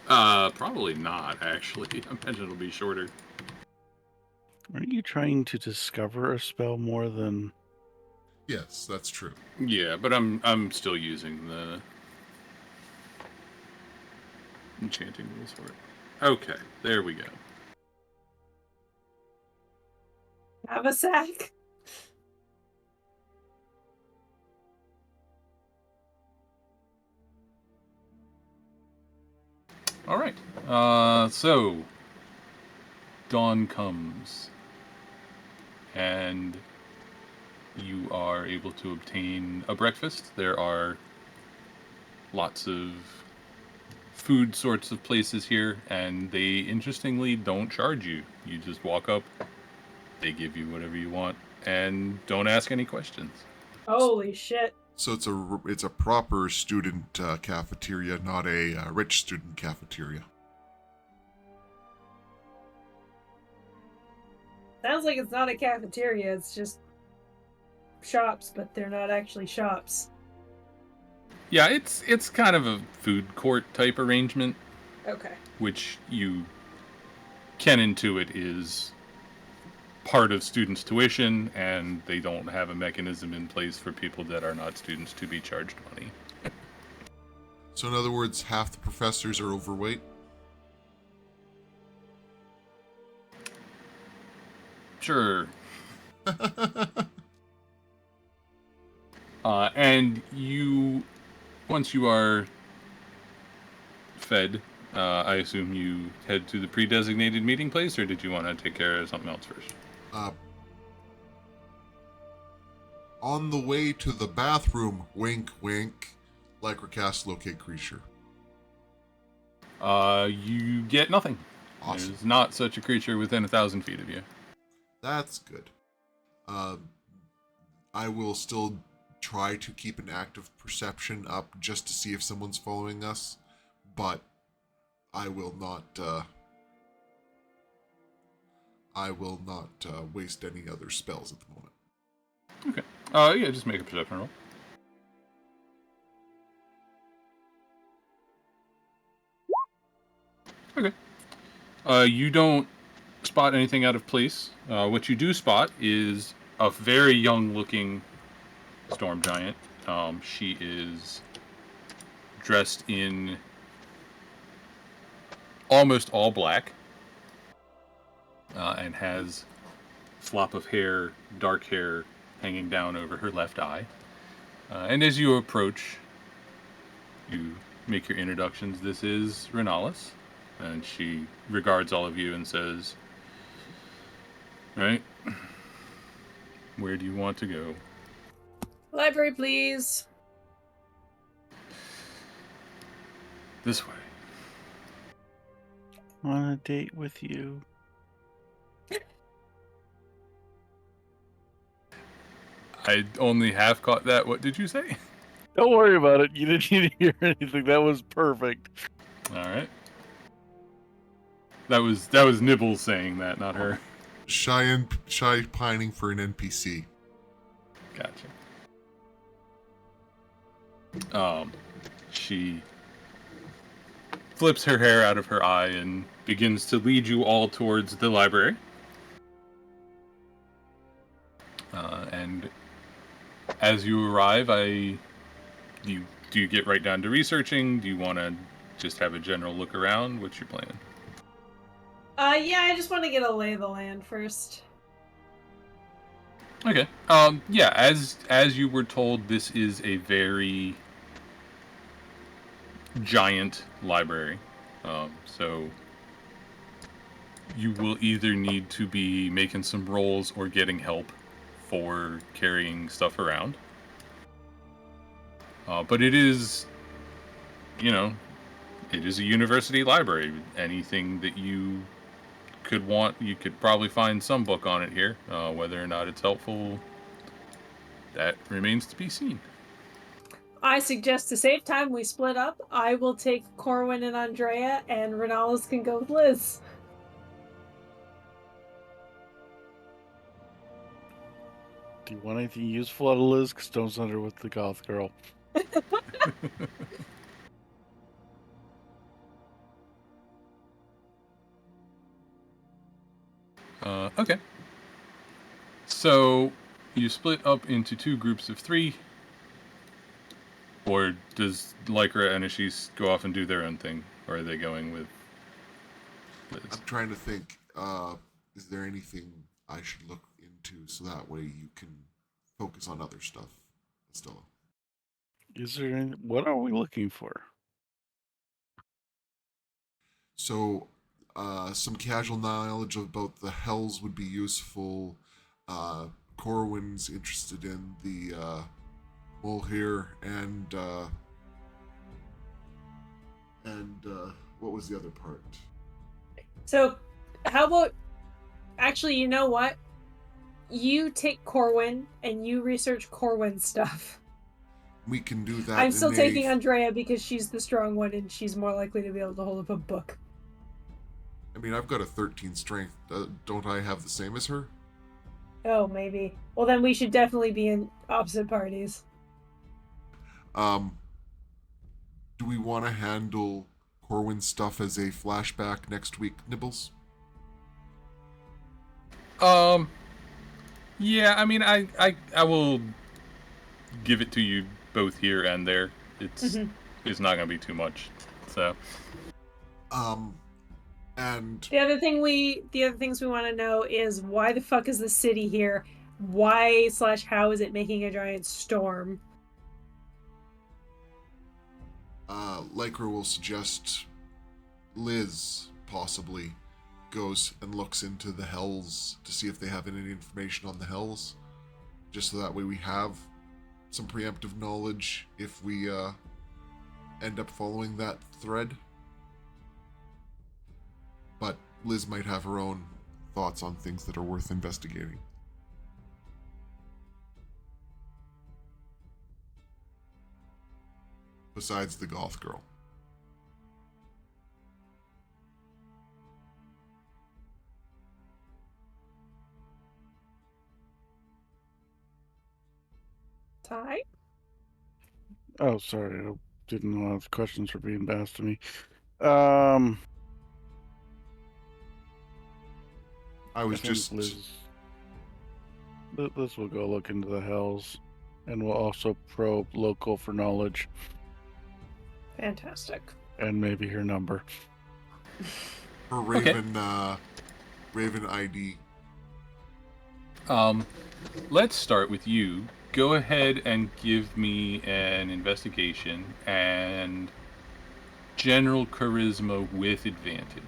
Probably not, actually. I imagine it'll be shorter. Aren't you trying to discover a spell more than... Yes, that's true. Yeah, but I'm still using the enchanting rules for it. Okay, there we go. Have a sack. All right. So dawn comes, and you are able to obtain a breakfast. There are lots of food sorts of places here, and they interestingly don't charge you. You just walk up, they give you whatever you want, and don't ask any questions. Holy shit. So it's a proper student cafeteria, not a rich student cafeteria. Sounds like it's not a cafeteria, it's just shops, but they're not actually shops. Yeah, it's kind of a food court type arrangement, Okay. which you can intuit is part of students' tuition, and they don't have a mechanism in place for people that are not students to be charged money. So in other words, half the professors are overweight? Sure. And you, once you are fed, I assume you head to the pre-designated meeting place, or did you want to take care of something else first? On the way to the bathroom, wink, wink, Lycra cast locate creature. You get nothing. Awesome. There's not such a creature within 1,000 feet of you. That's good. I will still try to keep an active perception up just to see if someone's following us, but I will not waste any other spells at the moment. Okay. Yeah, just make a perception roll. Okay. You don't spot anything out of place. What you do spot is a very young-looking storm giant. She is dressed in almost all black, and has flop of hair, dark hair, hanging down over her left eye. And as you approach, you make your introductions. This is Renalis, and she regards all of you and says, "Right, where do you want to go?" Library, please. This way. On a date with you. I only half caught that. What did you say? Don't worry about it. You didn't need to hear anything. That was perfect. All right. That was Nibbles saying that, not her. Shy pining for an NPC. Gotcha. She flips her hair out of her eye and begins to lead you all towards the library. And as you arrive, do you get right down to researching? Do you want to just have a general look around? What's your plan? Yeah, I just want to get a lay of the land first. Okay. Yeah, as you were told, this is a very giant library. So you will either need to be making some rolls or getting help for carrying stuff around. But it is, it is a university library. Anything that you could want, you could probably find some book on it here. Whether or not it's helpful, that remains to be seen. I suggest to save time, we split up. I will take Corwin and Andrea, and Renalis can go with Liz. Do you want anything useful out of Liz? Because don't send her with the goth girl. Okay. So you split up into 2 groups of 3. Or does Lycra and Ashish go off and do their own thing? Or are they going with Liz? I'm trying to think. Is there anything I should look into so that way you can focus on other stuff, Estella? Is there any, what are we looking for? So, some casual knowledge about the Hells would be useful. Corwin's interested in the Mulhir and what was the other part? So, how about... Actually, you know what? You take Corwin, and you research Corwin stuff. We can do that. I'm still taking Andrea because she's the strong one, and she's more likely to be able to hold up a book. I mean, I've got a 13 strength. Don't I have the same as her? Oh, maybe. Well, then we should definitely be in opposite parties. Do we want to handle Corwin's stuff as a flashback next week, Nibbles? Yeah, I mean, I will give it to you both here and there. It's not gonna be too much. So. And the other things we want to know is why the fuck is the city here? Why/how is it making a giant storm? Lycra will suggest Liz possibly goes and looks into the Hells to see if they have any information on the Hells, just so that way we have some preemptive knowledge if we end up following that thread. But Liz might have her own thoughts on things that are worth investigating. Besides the goth girl. Ty? Oh, sorry. I didn't know if questions were being asked to me. I was think just... Liz will go look into the Hells, and we'll also probe local for knowledge. Fantastic. And maybe her number. Her Raven, Raven ID. Let's start with you. Go ahead and give me an investigation and general charisma with advantage.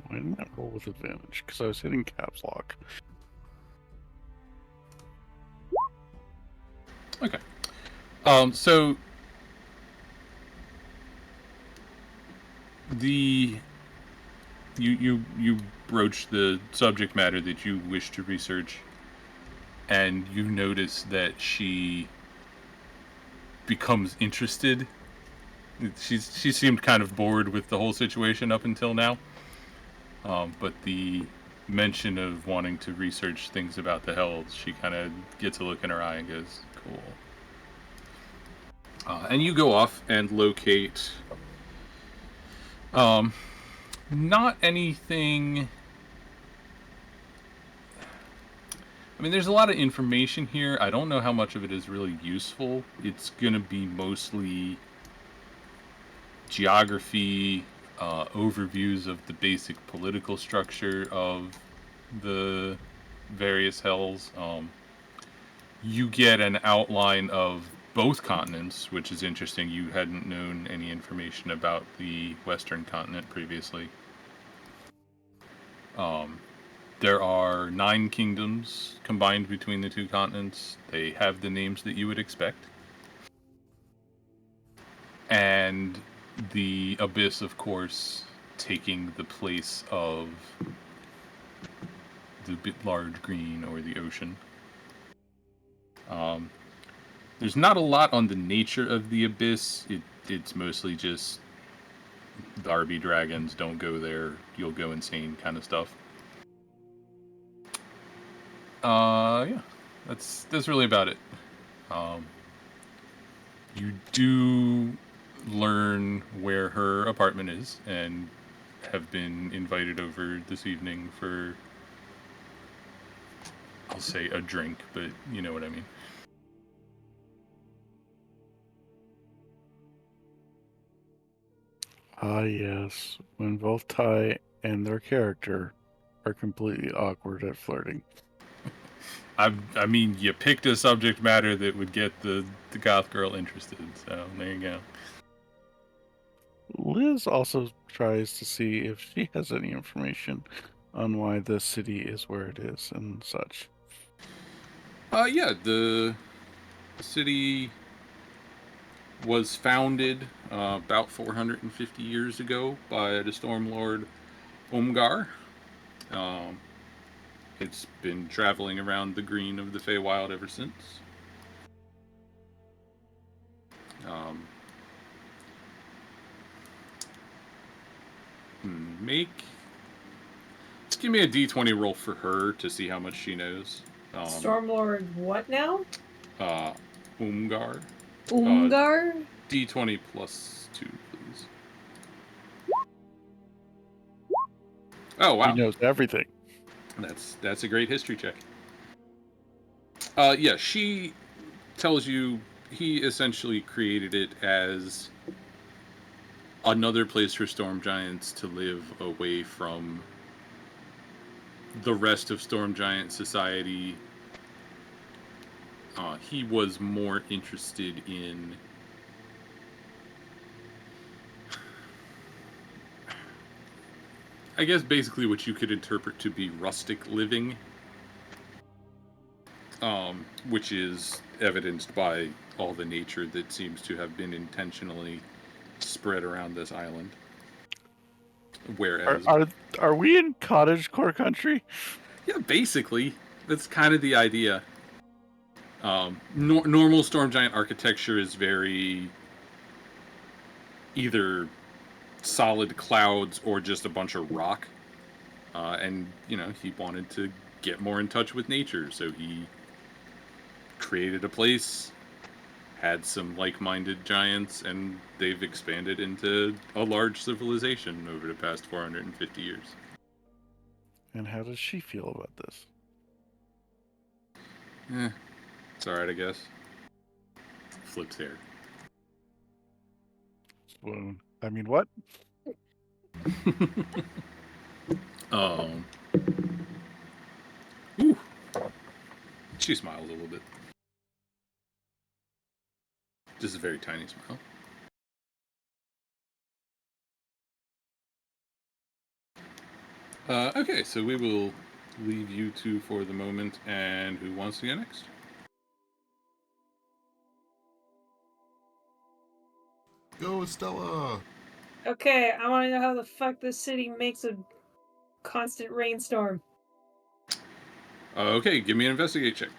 Why didn't that roll with advantage? Because I was hitting caps lock. Okay. So you broach the subject matter that you wish to research, and you notice that she becomes interested. She seemed kind of bored with the whole situation up until now, but the mention of wanting to research things about the Hells, she kind of gets a look in her eye and goes, "Cool." And you go off and locate not anything. I mean, there's a lot of information here. I don't know how much of it is really useful. It's gonna be mostly geography, overviews of the basic political structure of the various hells. You get an outline of both continents, which is interesting. You hadn't known any information about the Western continent previously. There are 9 kingdoms combined between the 2 continents. They have the names that you would expect. And the Abyss, of course, taking the place of the large green or the ocean. There's not a lot on the nature of the Abyss. It's mostly just Darby dragons, don't go there, you'll go insane kind of stuff. Yeah, that's really about it. You do learn where her apartment is and have been invited over this evening for, I'll say a drink, but you know what I mean. Ah, yes. When both Ty and their character are completely awkward at flirting. I mean, you picked a subject matter that would get the goth girl interested, so there you go. Liz also tries to see if she has any information on why the city is where it is and such. Yeah, the city was founded about 450 years ago by the Stormlord Omgar. It's been traveling around the green of the Feywild ever since. Let's give me a D20 roll for her to see how much she knows. Stormlord, what now? Umgar. Umgar? D20 plus 2, please. Oh, wow. He knows everything. That's a great history check. Yeah, she tells you he essentially created it as another place for storm giants to live away from the rest of storm giant society. He was more interested in I guess basically what you could interpret to be rustic living, which is evidenced by all the nature that seems to have been intentionally spread around this island. Whereas, Are we in cottagecore country? yeah, basically, that's kind of the idea. Normal storm giant architecture is very either solid clouds or just a bunch of rock. And, he wanted to get more in touch with nature, so he created a place, had some like-minded giants, and they've expanded into a large civilization over the past 450 years. And how does she feel about this? It's alright, I guess. Flips hair. Swoon. I mean, what? Ooh. She smiles a little bit. Just a very tiny smile. Okay, so we will leave you two for the moment, and who wants to go next? Go, Estella! Okay, I want to know how the fuck this city makes a constant rainstorm. Okay, give me an investigate check.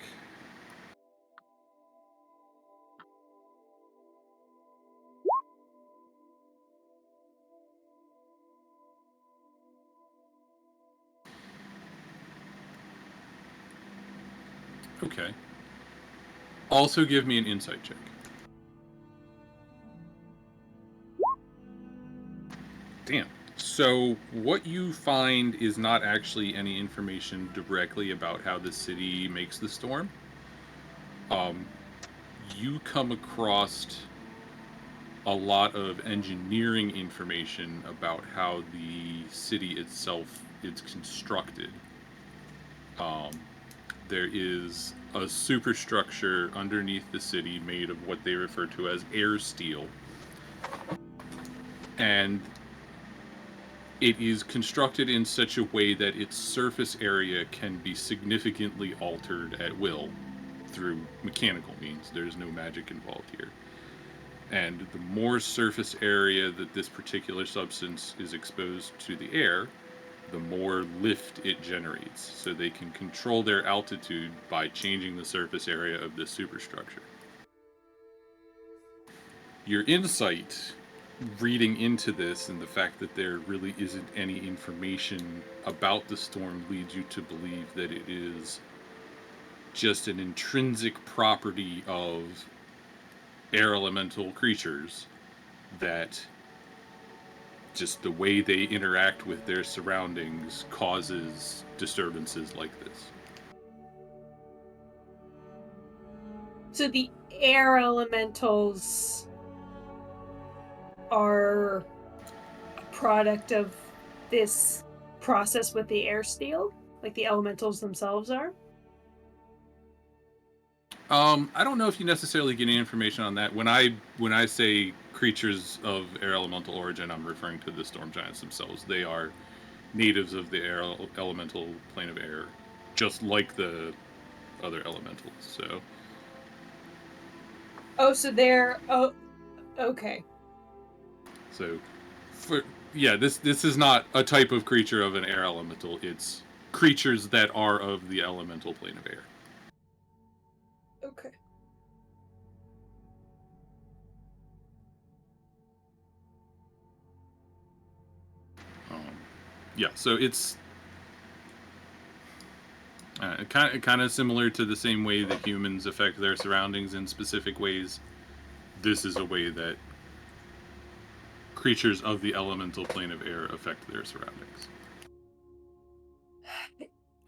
Okay. Also give me an insight check. Damn. So what you find is not actually any information directly about how the city makes the storm. You come across a lot of engineering information about how the city itself is constructed. There is a superstructure underneath the city made of what they refer to as air steel. And it is constructed in such a way that its surface area can be significantly altered at will through mechanical means. There's no magic involved here. And the more surface area that this particular substance is exposed to the air, the more lift it generates. So they can control their altitude by changing the surface area of this superstructure. Your insight reading into this and the fact that there really isn't any information about the storm leads you to believe that it is just an intrinsic property of air elemental creatures, that just the way they interact with their surroundings causes disturbances like this. So the air elementals are a product of this process with the air steel, like the elementals themselves are? I don't know if you necessarily get any information on that. When I say creatures of air elemental origin, I'm referring to the storm giants themselves. They are natives of the air elemental plane of air, just like the other elementals. So. Oh, so they're okay. So, this is not a type of creature of an air elemental. It's creatures that are of the elemental plane of air. Okay. So it's kind of similar to the same way that humans affect their surroundings in specific ways. This is a way that creatures of the elemental plane of air affect their surroundings.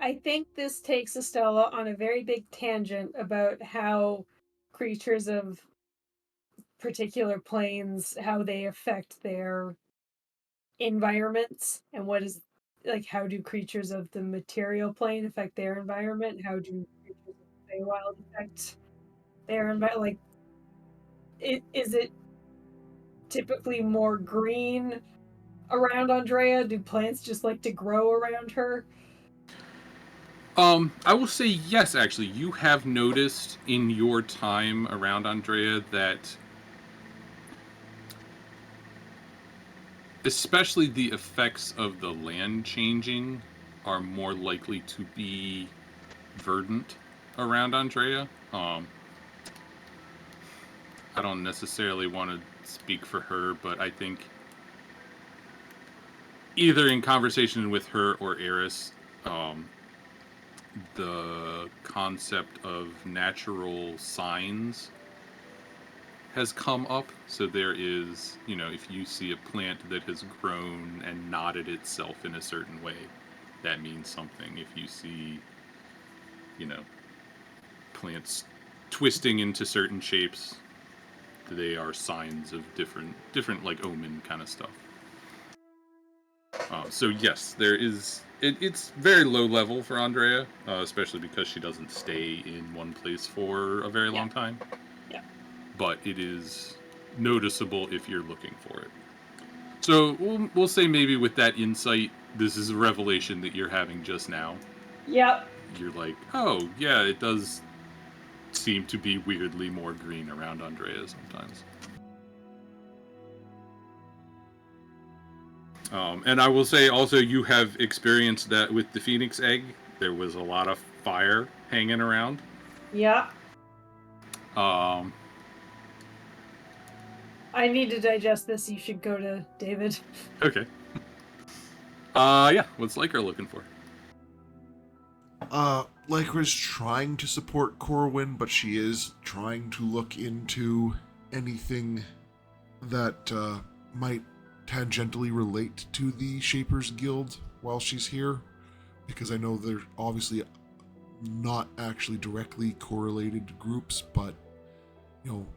I think this takes Estella on a very big tangent about how creatures of particular planes, how they affect their environments, and what is, like, how do creatures of the material plane affect their environment? How do creatures of the Feywild affect their environment? Like, is it typically more green around Andrea? Do plants just like to grow around her? I will say yes, actually. You have noticed in your time around Andrea that especially the effects of the land changing are more likely to be verdant around Andrea. I don't necessarily want to speak for her, but I think either in conversation with her or Eris, the concept of natural signs has come up. So there is, if you see a plant that has grown and knotted itself in a certain way, that means something. If you see, plants twisting into certain shapes, they are signs of different like omen kind of stuff. So yes, there is. It's very low level for Andrea, especially because she doesn't stay in one place for a very long time. Yeah. But it is noticeable if you're looking for it. So we'll say maybe with that insight, this is a revelation that you're having just now. Yep. You're like, oh yeah, it does seem to be weirdly more green around Andrea sometimes. And I will say also, you have experienced that with the Phoenix egg. There was a lot of fire hanging around. Yeah. I need to digest this. You should go to David. Okay. What's Lycra looking for? Lycra's trying to support Corwin, but she is trying to look into anything that might tangentially relate to the Shapers Guild while she's here, because I know they're obviously not actually directly correlated groups, but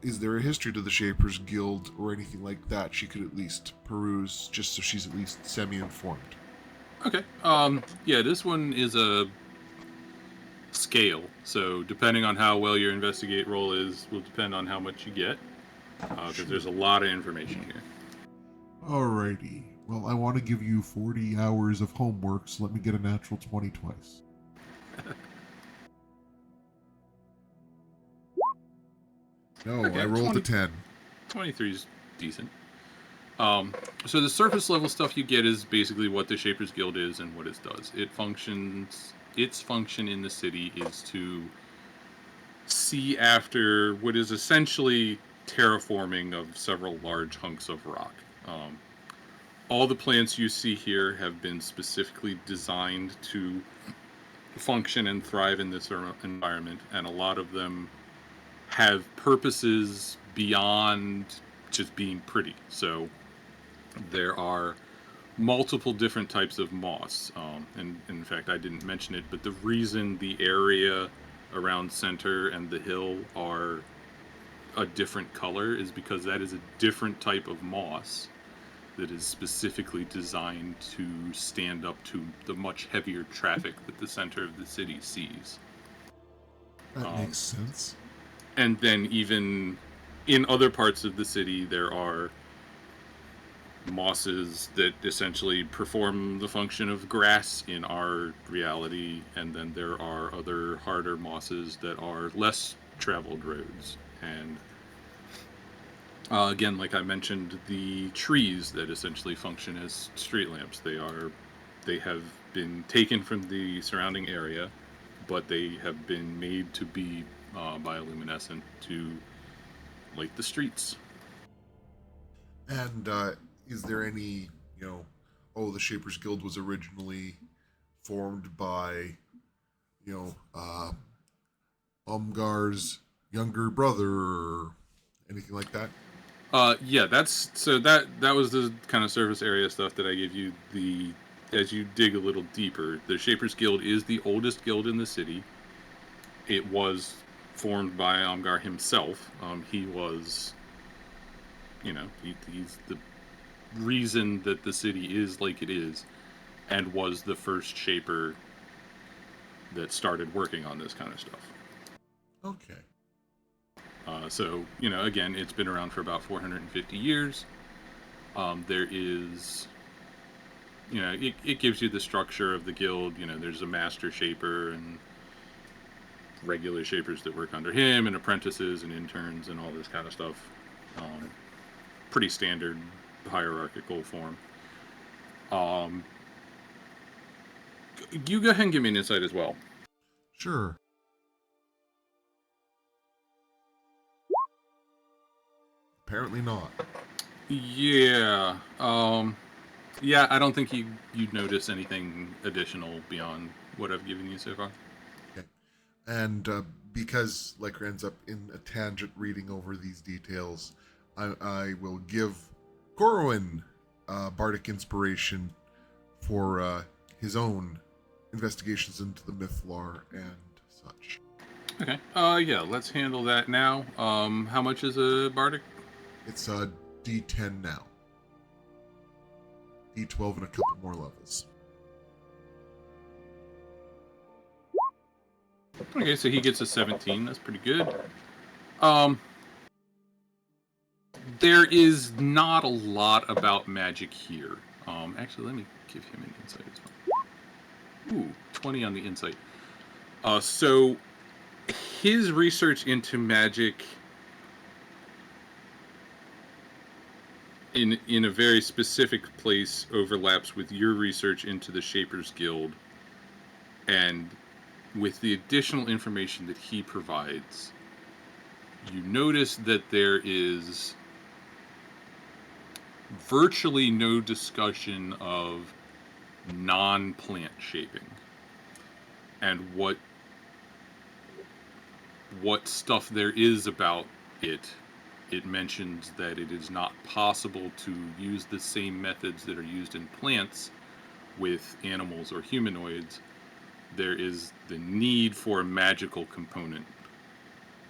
is there a history to the Shapers Guild or anything like that she could at least peruse, just so she's at least semi-informed? Okay. Yeah, this one is a scale, so depending on how well your investigate roll is, will depend on how much you get, because there's a lot of information here. Alrighty. Well, I want to give you 40 hours of homework, so let me get a natural 20 twice. No, Okay, I rolled 20. a 10. 23 is decent. So the surface level stuff you get is basically what the Shapers Guild is and what it does. Its function in the city is to see after what is essentially terraforming of several large hunks of rock. All the plants you see here have been specifically designed to function and thrive in this environment, and a lot of them have purposes beyond just being pretty. So there are multiple different types of moss, and in fact I didn't mention it, but the reason the area around center and the hill are a different color is because that is a different type of moss that is specifically designed to stand up to the much heavier traffic that the center of the city sees. That makes sense. And then even in other parts of the city, there are mosses that essentially perform the function of grass in our reality, and then there are other harder mosses that are less traveled roads. And again, like I mentioned, the trees that essentially function as street lamps, they have been taken from the surrounding area, but they have been made to be bioluminescent to light the streets. And is there any, the Shapers Guild was originally formed by, Umgar's younger brother or anything like that? Yeah, that was the kind of surface area stuff that I gave you. As you dig a little deeper, the Shapers Guild is the oldest guild in the city. It was formed by Umgar himself. He was, he's the reason that the city is like it is, and was the first shaper that started working on this kind of stuff. Okay. So, again, it's been around for about 450 years. There is, it gives you the structure of the guild. There's a master shaper and regular shapers that work under him, and apprentices and interns and all this kind of stuff. Pretty standard hierarchical form. You go ahead and give me an insight as well. Sure. Apparently not. Yeah. Yeah, I don't think you'd notice anything additional beyond what I've given you so far. Okay. And because Lycra ends up in a tangent reading over these details, I will give Corwin bardic inspiration for his own investigations into the Mythlar and such. Okay. Yeah, let's handle that now. How much is a bardic? It's a D10 now. D12 and a couple more levels. Okay, so he gets a 17. That's pretty good. There is not a lot about magic here. Actually, let me give him an insight as well. Ooh, 20 on the insight. So his research into magic in a very specific place overlaps with your research into the Shapers Guild, and with the additional information that he provides, you notice that there is virtually no discussion of non-plant shaping, and what stuff there is about it. It mentions that it is not possible to use the same methods that are used in plants with animals or humanoids. There is the need for a magical component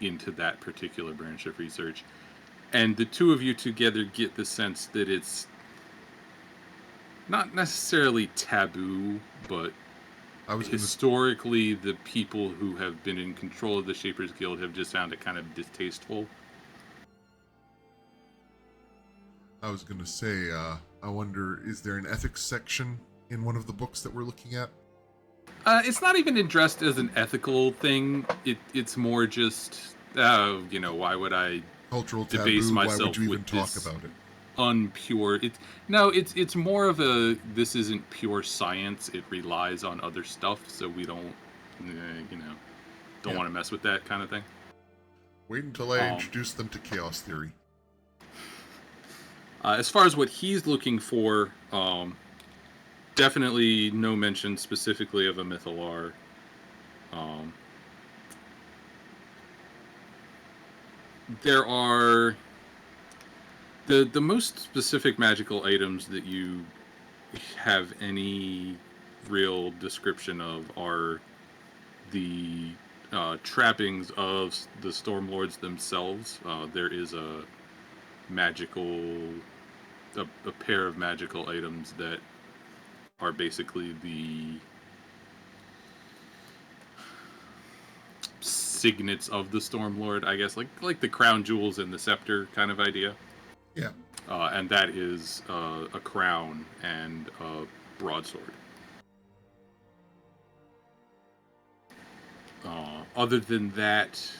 into that particular branch of research. And the two of you together get the sense that it's not necessarily taboo, but I was going to historically the people who have been in control of the Shapers Guild have just found it kind of distasteful. say, I wonder, is there an ethics section in one of the books that we're looking at? It's not even addressed as an ethical thing. It's more just, why would I Cultural debase taboo, why myself would you even with talk this about it? unpure? It's more of a, this isn't pure science. It relies on other stuff, so we don't, don't want to mess with that kind of thing. Wait until I introduce them to chaos theory. As far as what he's looking for, definitely no mention specifically of a Mythalar. There are the most specific magical items that you have any real description of are the trappings of the Stormlords themselves. There is a pair of magical items that are basically the signets of the Stormlord, I guess, like the crown jewels and the scepter kind of idea. Yeah. And that is a crown and a broadsword. Other than that,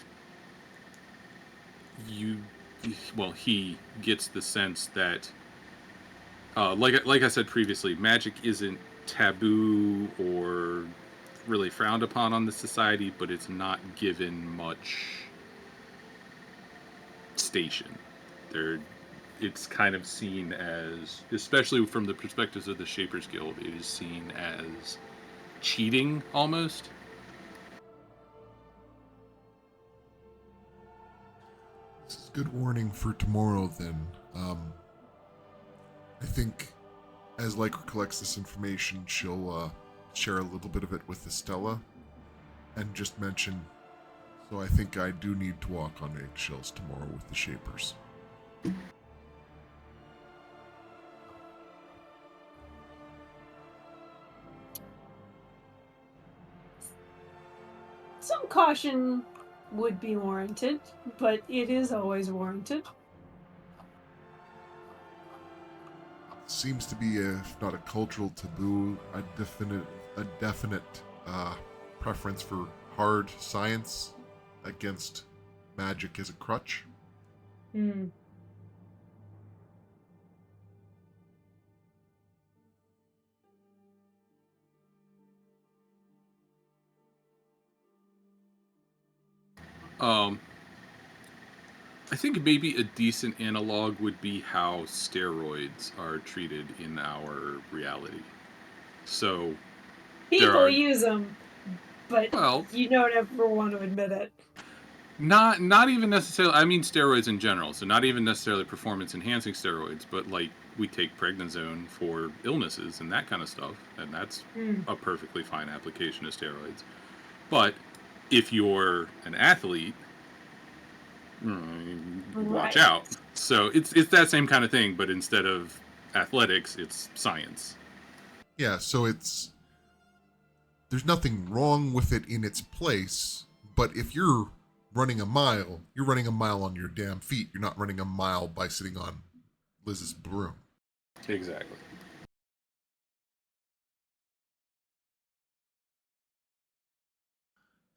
he gets the sense that, like I said previously, magic isn't taboo or really frowned upon on the society, but it's not given much station. It's kind of seen as, especially from the perspectives of the Shapers Guild, it is seen as cheating almost. This is good warning for tomorrow then. I think as Lycra collects this information, she'll share a little bit of it with Estella and just mention, so I think I do need to walk on eggshells tomorrow with the Shapers. Some caution would be warranted, but it is always warranted. Seems to be, if not a cultural taboo, a definite preference for hard science against magic as a crutch. Hmm. I think maybe a decent analog would be how steroids are treated in our reality. So People use them, but well, you don't ever want to admit it. Not even necessarily. I mean steroids in general. So not even necessarily performance enhancing steroids, but like we take prednisone for illnesses and that kind of stuff, and that's a perfectly fine application of steroids. But if you're an athlete, watch out. So it's that same kind of thing, but instead of athletics, it's science. Yeah, so there's nothing wrong with it in its place, but if you're running a mile, you're running a mile on your damn feet. You're not running a mile by sitting on Liz's broom. Exactly.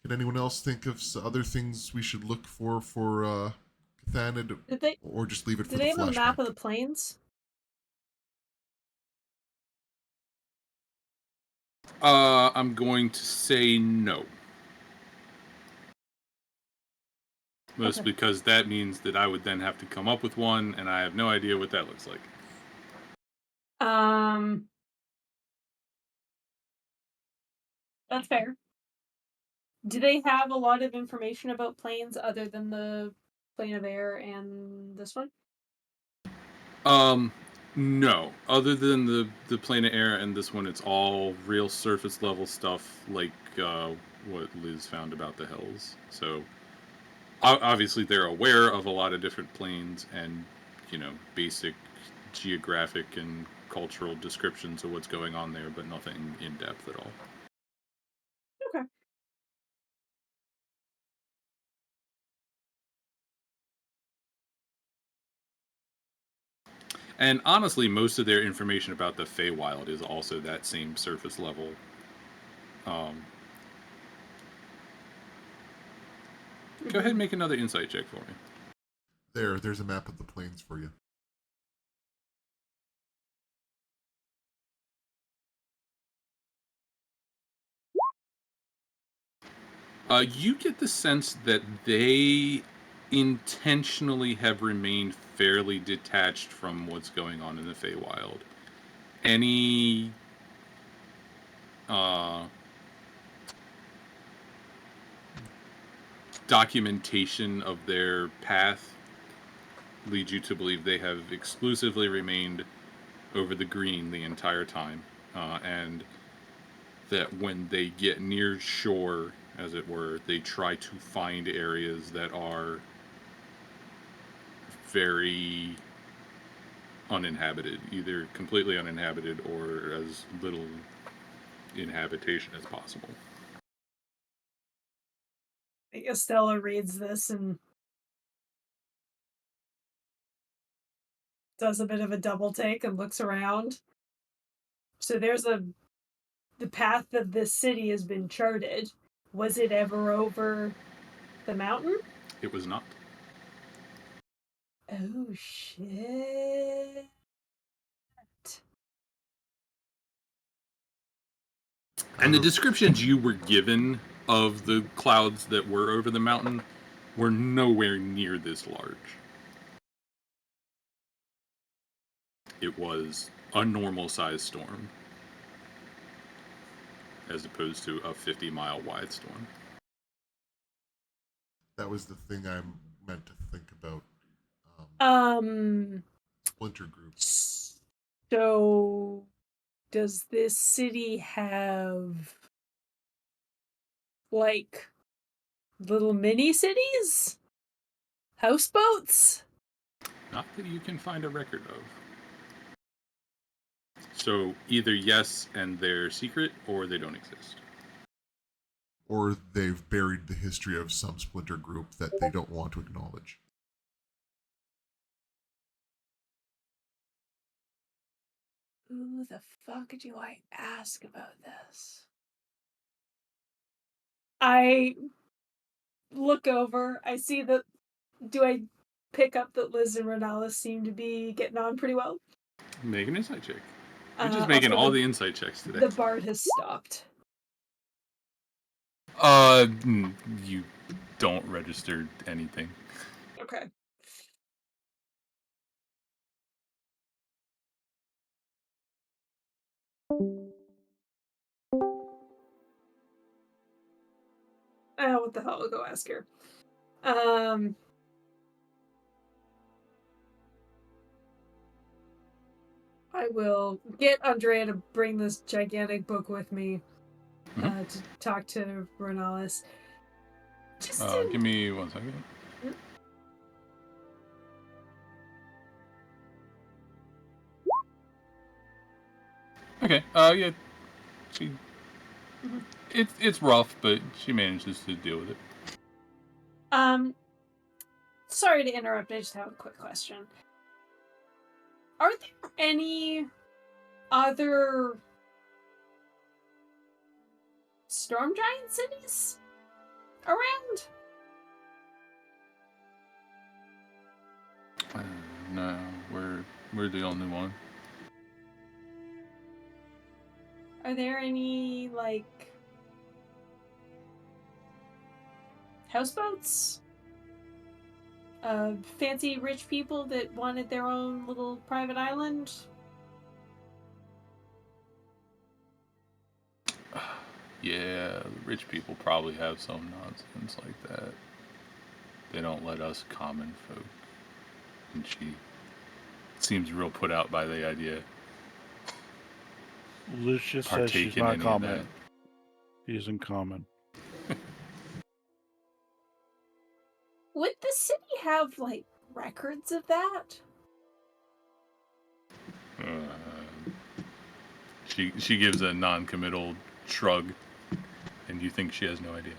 Can anyone else think of other things we should look for Cathanid, or just leave it for the flashback? Do they have a map of the plains? I'm going to say no. Most because that means that I would then have to come up with one, and I have no idea what that looks like. That's fair. Do they have a lot of information about planes other than the plane of air and this one? No. Other than the plane of air and this one, it's all real surface level stuff, like what Liz found about the hills. So obviously they're aware of a lot of different planes and, basic geographic and cultural descriptions of what's going on there, but nothing in depth at all. Okay. And honestly, most of their information about the Feywild is also that same surface level. Go ahead and make another insight check for me. There's a map of the plains for you. You get the sense that they intentionally have remained fairly detached from what's going on in the Feywild. Any documentation of their path leads you to believe they have exclusively remained over the green the entire time, and that when they get near shore, as it were, they try to find areas that are very uninhabited, either completely uninhabited or as little inhabitation as possible. I guess Stella reads this and does a bit of a double take and looks around. So there's the path that this city has been charted. Was it ever over the mountain? It was not. Oh shit. And the descriptions you were given of the clouds that were over the mountain were nowhere near this large. It was a normal sized storm, as opposed to a 50-mile wide storm. That was the thing I meant to think about. Splinter groups. So does this city have like little mini cities? Houseboats? Not that you can find a record of. So either yes, and they're secret, or they don't exist. Or they've buried the history of some splinter group that they don't want to acknowledge. Who the fuck do I ask about this? I look over. I see that. Do I pick up that Liz and Renalis seem to be getting on pretty well? Make an insight check. You're just making all the insight checks today. The bard has stopped. You don't register anything. Okay. What the hell? I'll go ask her. I will get Andrea to bring this gigantic book with me to talk to Renalis. Give me 1 second. Okay. Yeah. She. It's rough, but she manages to deal with it. Sorry to interrupt. I just have a quick question. Are there any other storm giant cities around? No, we're the only one. Are there any, like, houseboats? Fancy rich people that wanted their own little private island? Yeah, rich people probably have some nonsense like that. They don't let us common folk. And she seems real put out by the idea. Liz just says she's not common. She isn't common. Would the city have like records of that? She gives a non-committal shrug, and you think she has no idea.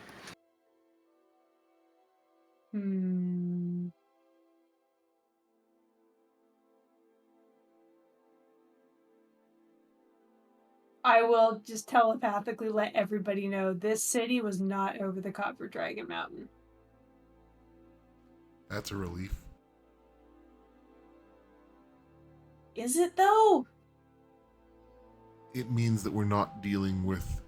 I will just telepathically let everybody know this city was not over the Copper Dragon Mountain. That's a relief. Is it though? It means that we're not dealing with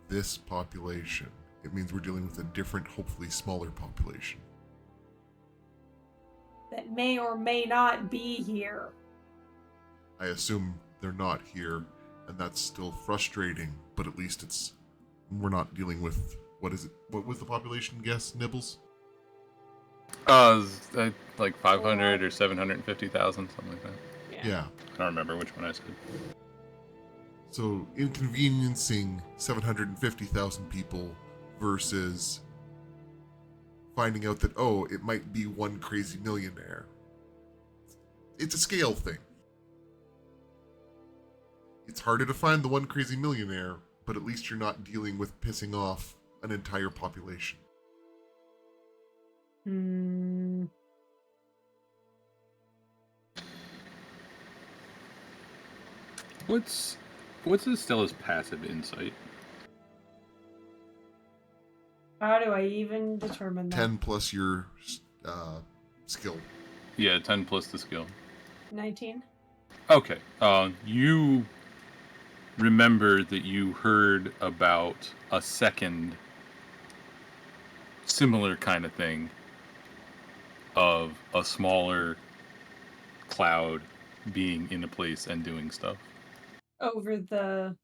this population. It means we're dealing with a different, hopefully smaller population. That may or may not be here. I assume they're not here, and that's still frustrating, but at least we're not dealing with, what was the population guess, Nibbles? Like 500 or 750,000, something like that. Yeah. I don't remember which one I said. So inconveniencing 750,000 people versus finding out that, oh, it might be one crazy millionaire. It's a scale thing. It's harder to find the one crazy millionaire, but at least you're not dealing with pissing off an entire population. What's Stella's passive insight? How do I even determine that? 10 plus your skill. Yeah, 10 plus the skill. 19. Okay. You remember that you heard about a second similar kind of thing of a smaller cloud being in a place and doing stuff. Over the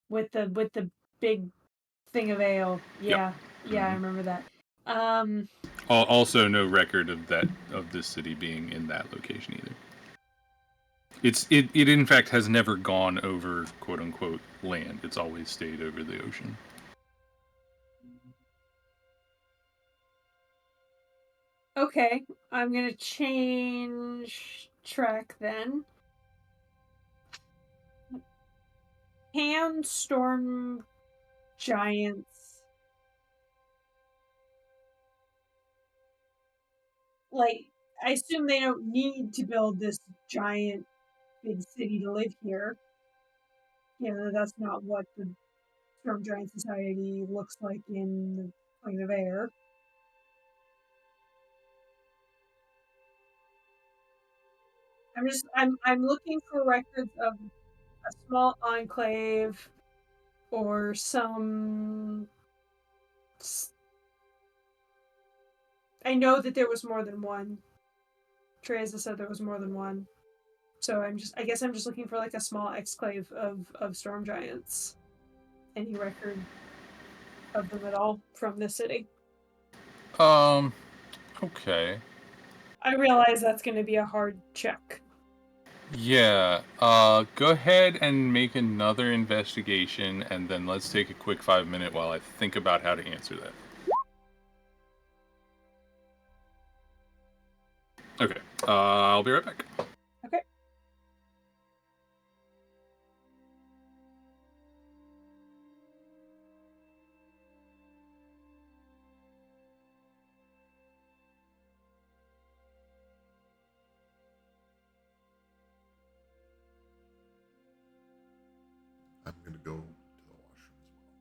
with the big thing of ale. Yeah. Yep. Yeah, I remember that. Also no record of this city being in that location either. It in fact has never gone over quote unquote land. It's always stayed over the ocean. Okay, I'm gonna change track then. Can storm giants like I assume they don't need to build this giant big city to live here. You know, that's not what the Storm Giant Society looks like in the Plane of Air. I'm looking for records of a small enclave or some. I know that there was more than one. Teresa said there was more than one. So I guess I'm just looking for like a small exclave of storm giants. Any record of them at all from this city? Okay. I realize that's going to be a hard check. Yeah. Go ahead and make another investigation, and then let's take a quick 5-minute while I think about how to answer that. Okay. I'll be right back. Okay. I'm going to go to the washroom as well.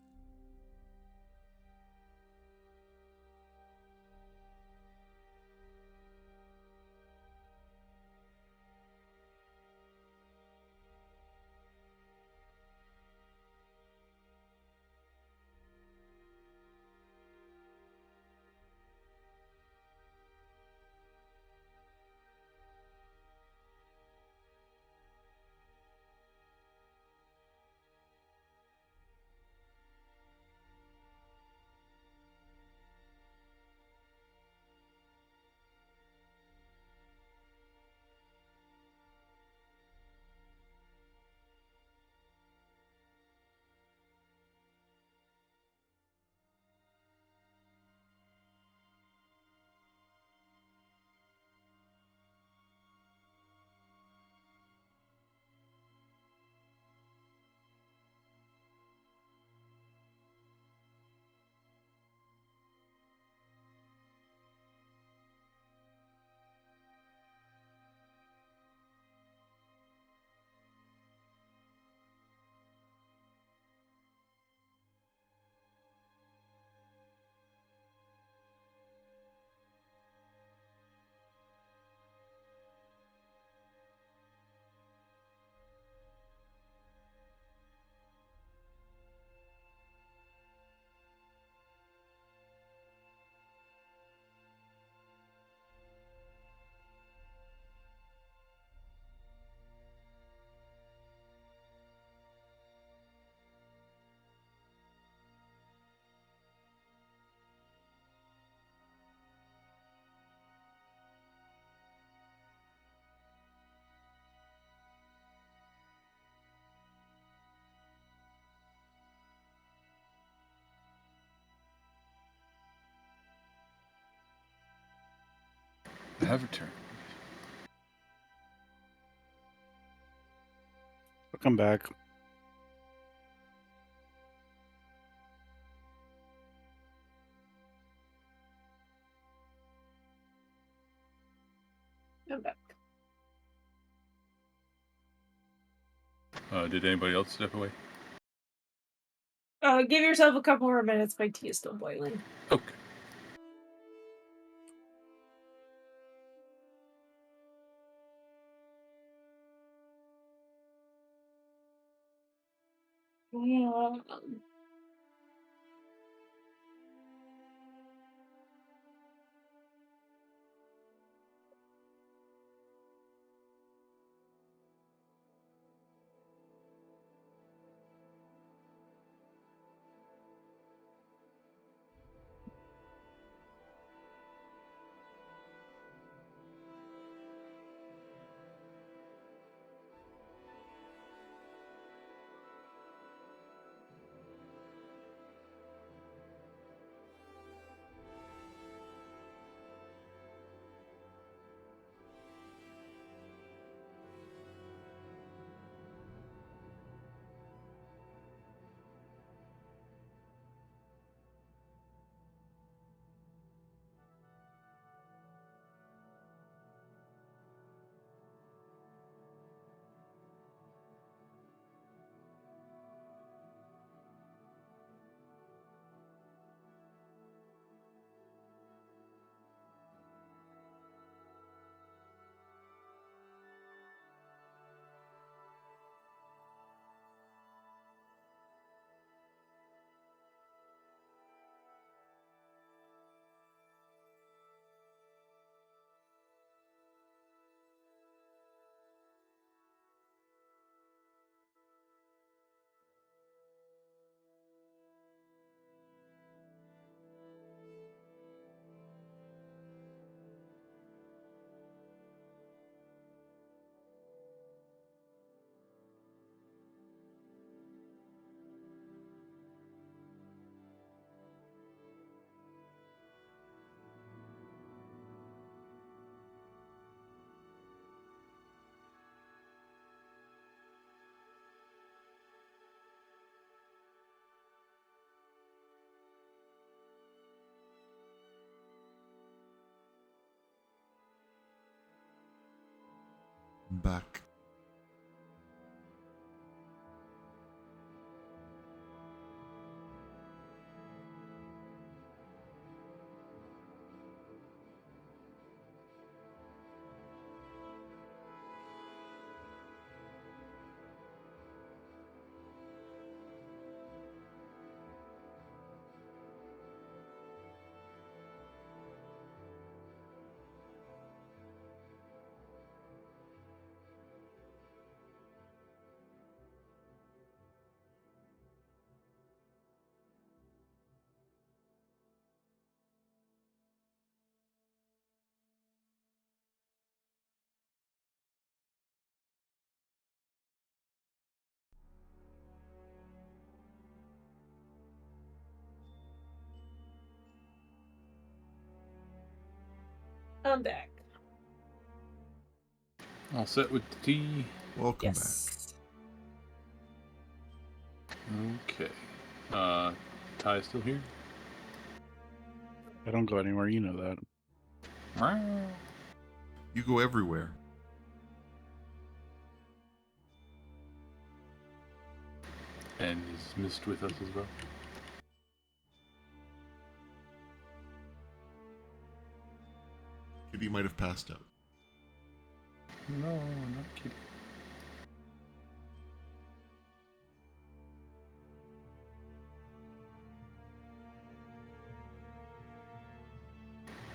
have returned. I'll come back. I'm back. Did anybody else step away? Give yourself a couple more minutes. My tea is still boiling. Okay. Yeah. I'm back. I'm back. All set with the tea. Welcome Yes. Okay. Ty still here? I don't go anywhere. You know that. back. You go everywhere. And is Mist with us as well? Kitty might have passed out. No, not kidding.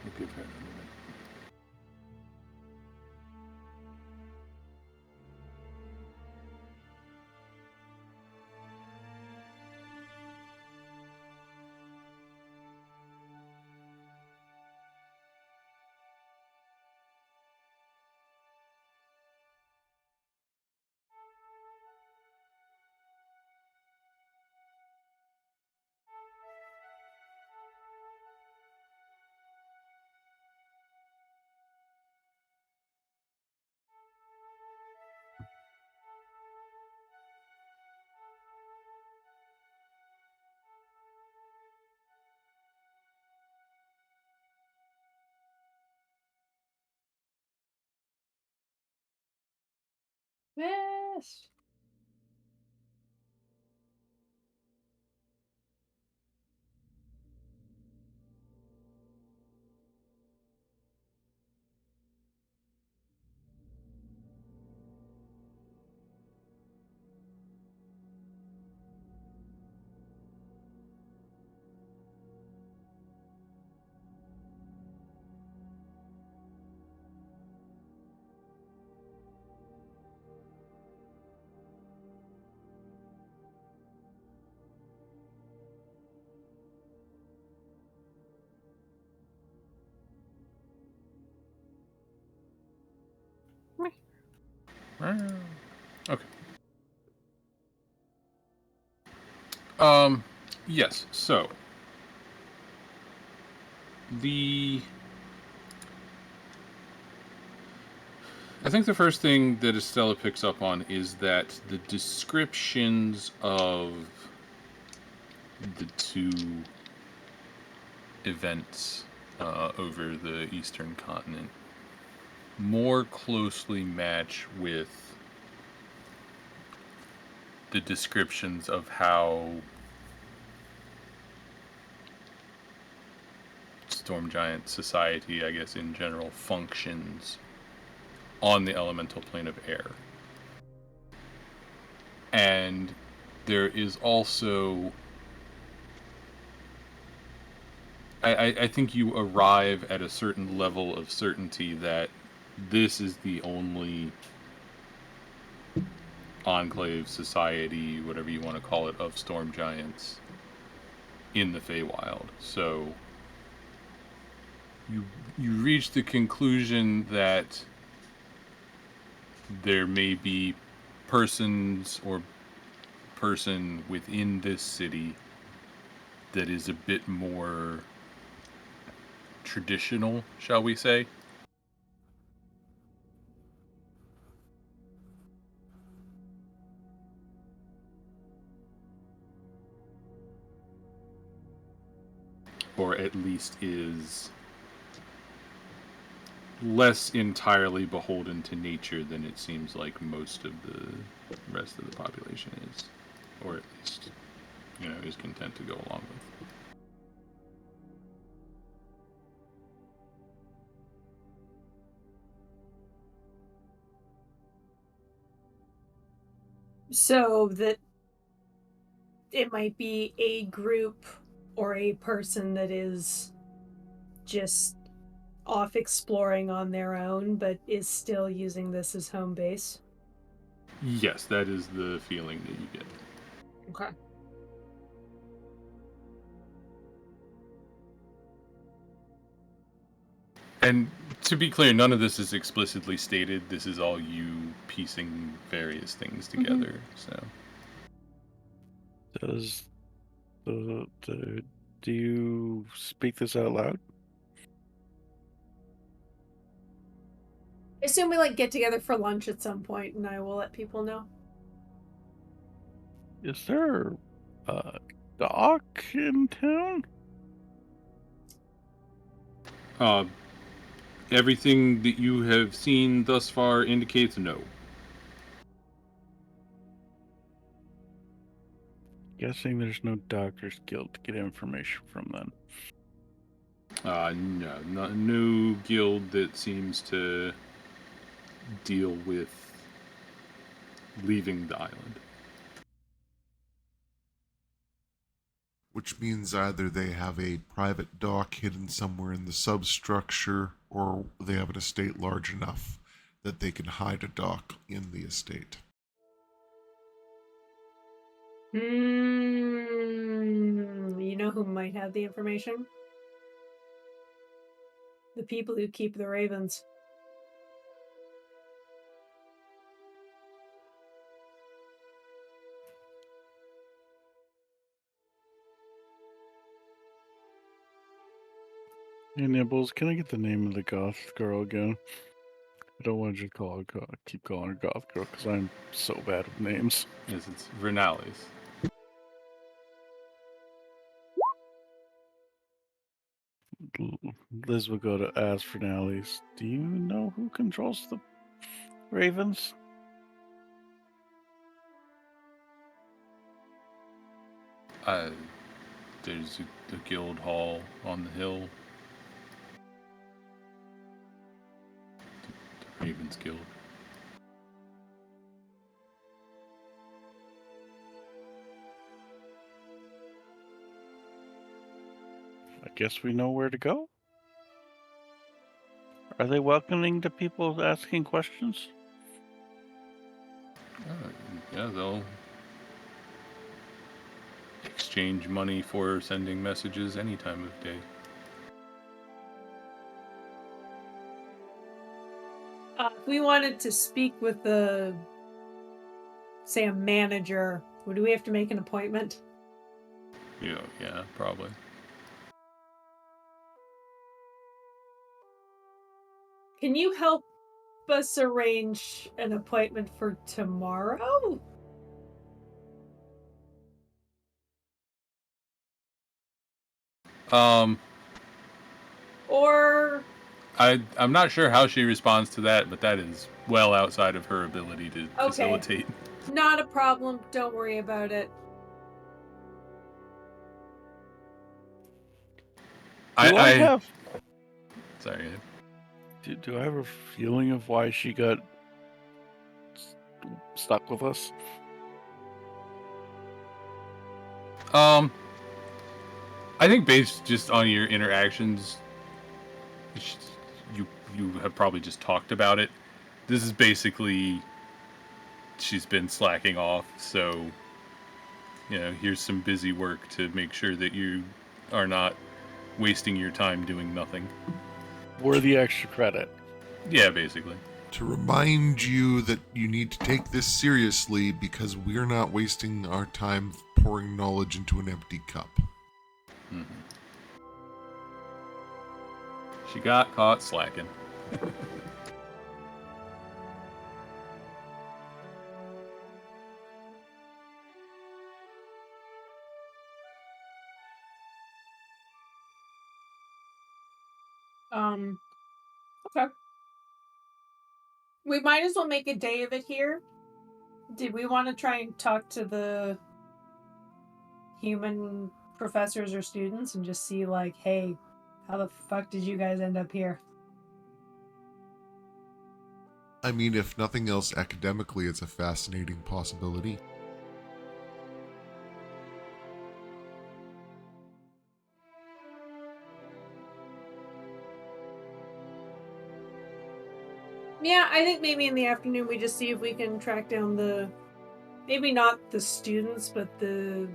We'll give her a minute. Yes. Okay. Yes. So I think the first thing that Estella picks up on is that the descriptions of the two events over the Eastern continent more closely match with the descriptions of how Storm Giant society, I guess in general, functions on the elemental plane of air. And there is also, I think you arrive at a certain level of certainty that this is the only enclave, society, whatever you want to call it, of storm giants in the Feywild. So you reach the conclusion that there may be persons or person within this city that is a bit more traditional, shall we say? Or at least is less entirely beholden to nature than it seems like most of the rest of the population is. Or at least, is content to go along with. So that it might be a group or a person that is just off exploring on their own, but is still using this as home base. Yes, that is the feeling that you get. Okay. And to be clear, none of this is explicitly stated. This is all you piecing various things together. So, Does do you speak this out loud? I assume we get together for lunch at some point, and I will let people know. Is there a dock in town? Everything that you have seen thus far indicates no. Guessing there's no Doctor's Guild to get information from then. No guild that seems to deal with leaving the island. Which means either they have a private dock hidden somewhere in the substructure, or they have an estate large enough that they can hide a dock in the estate. You know who might have the information? The people who keep the ravens. Hey Nibbles, can I get the name of the goth girl again? I don't want to just keep calling her goth girl because I'm so bad with names. Yes, it's Vernalis. Liz will go to ask for Nally's. Do you know who controls the ravens? There's the guild hall on the hill. The Ravens Guild. I guess we know where to go. Are they welcoming to people asking questions? Yeah, they'll exchange money for sending messages any time of day. If we wanted to speak with the, say, a manager, would we have to make an appointment? Yeah, probably. Can you help us arrange an appointment for tomorrow? Or I'm not sure how she responds to that, but that is well outside of her ability to facilitate. not a problem. Don't worry about it. I have. Sorry. Do I have a feeling of why she got stuck with us? I think based just on your interactions, you have probably just talked about it. This is basically she's been slacking off, so here's some busy work to make sure that you are not wasting your time doing nothing. Worthy extra credit. Yeah, basically. To remind you that you need to take this seriously because we're not wasting our time pouring knowledge into an empty cup. Mm-hmm. She got caught slacking. Okay. We might as well make a day of it here. Did we want to try and talk to the human professors or students and just see, like, hey, how the fuck did you guys end up here? I mean, if nothing else, academically, it's a fascinating possibility. Yeah, I think maybe in the afternoon we just see if we can track down maybe not the students, but the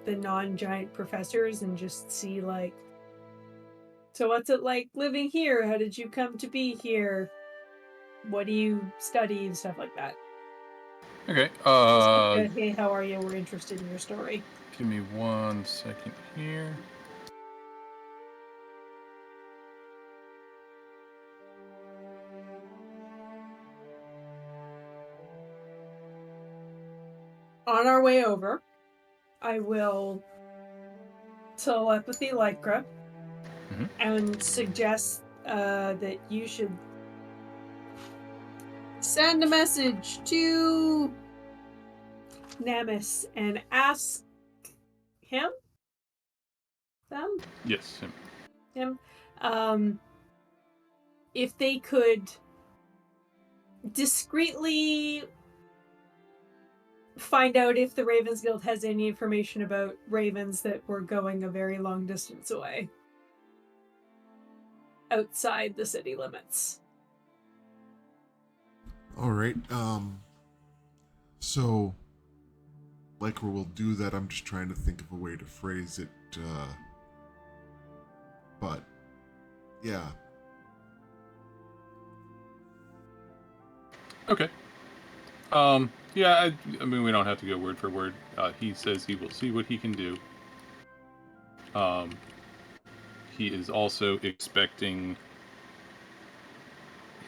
non-giant professors and just see, like, so what's it like living here? How did you come to be here? What do you study and stuff like that? Okay. Hey, how are you? We're interested in your story. Give me 1 second here. On our way over, I will telepathy Lycra and suggest that you should send a message to Nemus and ask them? Yes, him. If they could discreetly find out if the Ravens Guild has any information about ravens that were going a very long distance away. Outside the city limits. Alright, so Lycra will do that. I'm just trying to think of a way to phrase it, but yeah. Okay. Yeah, I mean, we don't have to go word for word. He says he will see what he can do. He is also expecting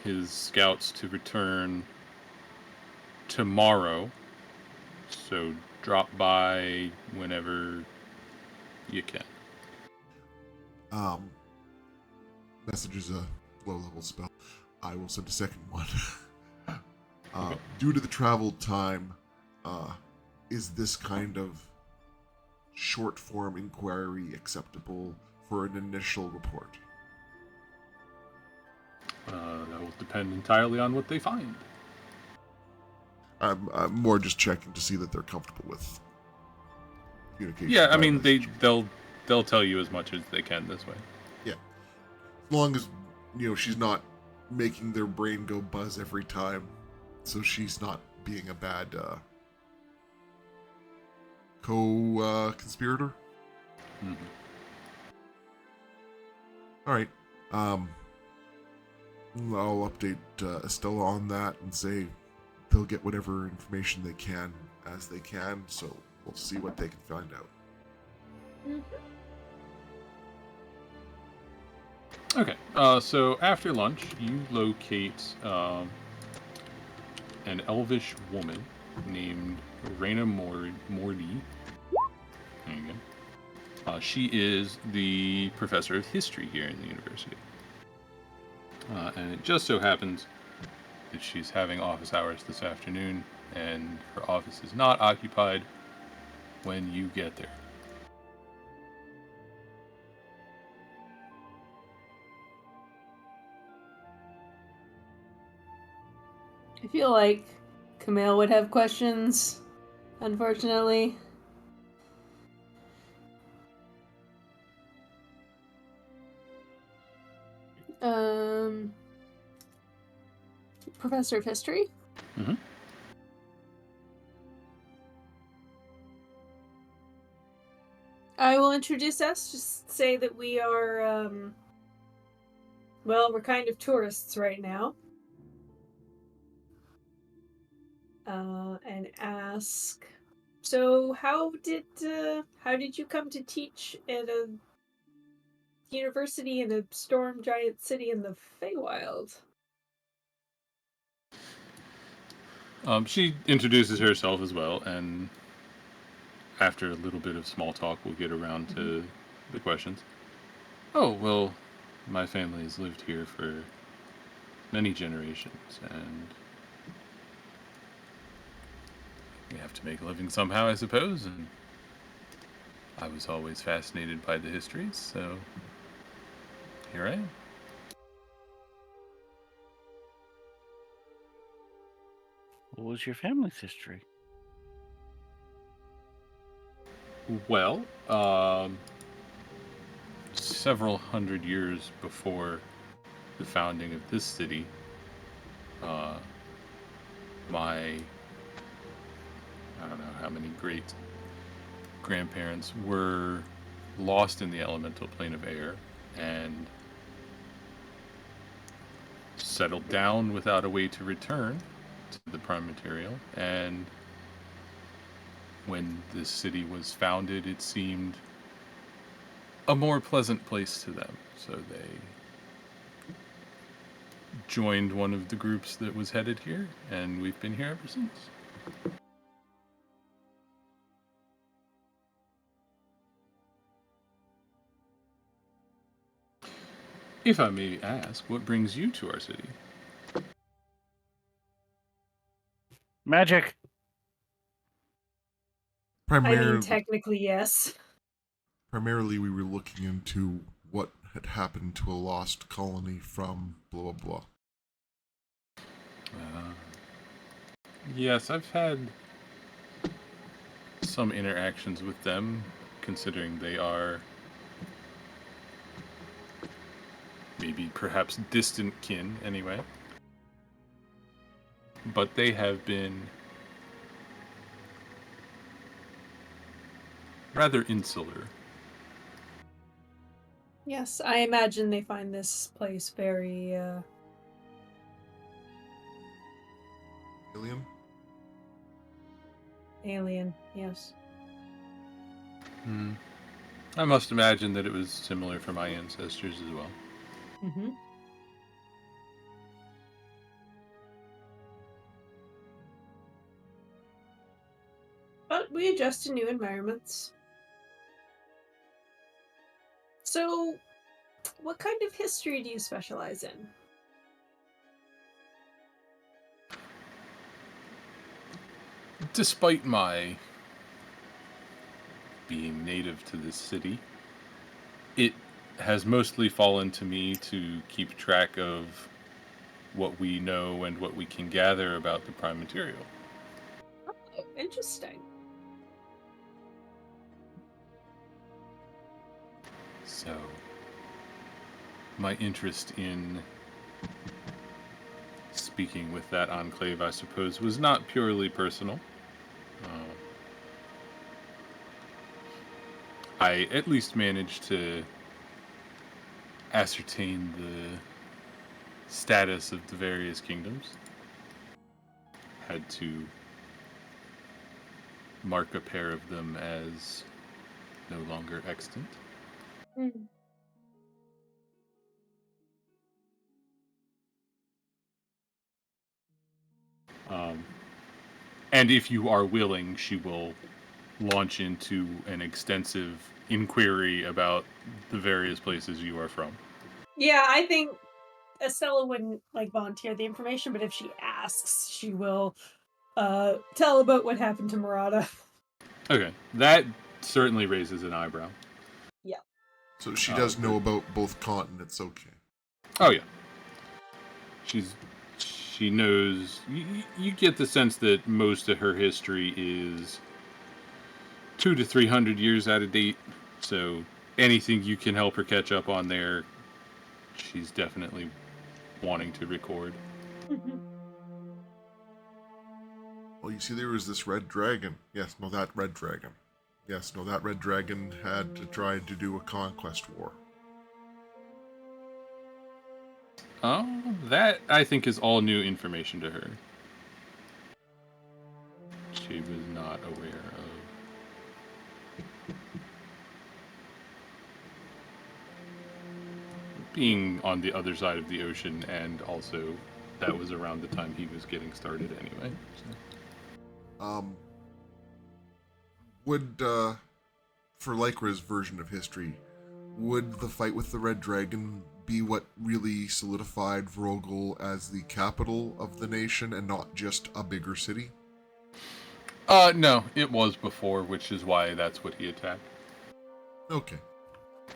his scouts to return tomorrow. So drop by whenever you can. Message is a low-level spell. I will send a second one. Due to the travel time, is this kind of short form inquiry acceptable for an initial report? That will depend entirely on what they find. I'm more just checking to see that they're comfortable with communication. Yeah, I by mean message. they'll tell you as much as they can this way. Yeah, as long as she's not making their brain go buzz every time, so she's not being a bad co-conspirator. Mhm. All right. I'll update Estella on that and say they'll get whatever information they can as they can. So we'll see what they can find out. Okay. So after lunch, you locate an elvish woman named Raina Mordi. There you go. She is the professor of history here in the university. And it just so happens that she's having office hours this afternoon, and her office is not occupied when you get there. I feel like Camille would have questions, unfortunately. Professor of history? Mhm. I will introduce us. Just say that we are, well, we're kind of tourists right now. And ask, so how did you come to teach at a university in a storm giant city in the Feywild? She introduces herself as well, and after a little bit of small talk, we'll get around to the questions. Oh, well, my family has lived here for many generations, and we have to make a living somehow, I suppose, and I was always fascinated by the histories, so here I am. What was your family's history? Well, several hundred years before the founding of this city, my, I don't know how many great grandparents were lost in the elemental plane of air and settled down without a way to return to the prime material. And when this city was founded, it seemed a more pleasant place to them. So they joined one of the groups that was headed here, and we've been here ever since. If I may ask, what brings you to our city? Magic. I mean, Primarily, technically, yes. we were looking into what had happened to a lost colony from blah blah blah. Yes, I've had some interactions with them, considering they are maybe perhaps distant kin anyway. But they have been rather insular. Yes, I imagine they find this place very, Alien? alien, yes. I must imagine that it was similar for my ancestors as well. Mm-hmm. But we adjust to new environments. So, what kind of history do you specialize in? Despite my being native to this city, it has mostly fallen to me to keep track of what we know and what we can gather about the Prime Material. Oh, interesting. So, my interest in speaking with that enclave, I suppose, was not purely personal. I at least managed to ascertain the status of the various kingdoms. Had to mark a pair of them as no longer extant. And if you are willing, she will launch into an extensive inquiry about the various places you are from. Yeah, I think Estella wouldn't volunteer the information, but if she asks, she will tell about what happened to Murata. Okay, that certainly raises an eyebrow. Yeah. So she does know about both continents, okay. Oh yeah. She knows, you get the sense that most of her history is 200 to 300 years out of date, so anything you can help her catch up on there, she's definitely wanting to record. Well, you see, there was this red dragon. Yes, no, that red dragon. Yes, no, that red dragon had to try to do a conquest war. Oh, that I think is all new information to her. She was not aware of being on the other side of the ocean, and also that was around the time he was getting started anyway. So. Would, for Lycra's version of history, would the fight with the Red Dragon be what really solidified Vrogel as the capital of the nation and not just a bigger city? No, it was before, which is why that's what he attacked. Okay.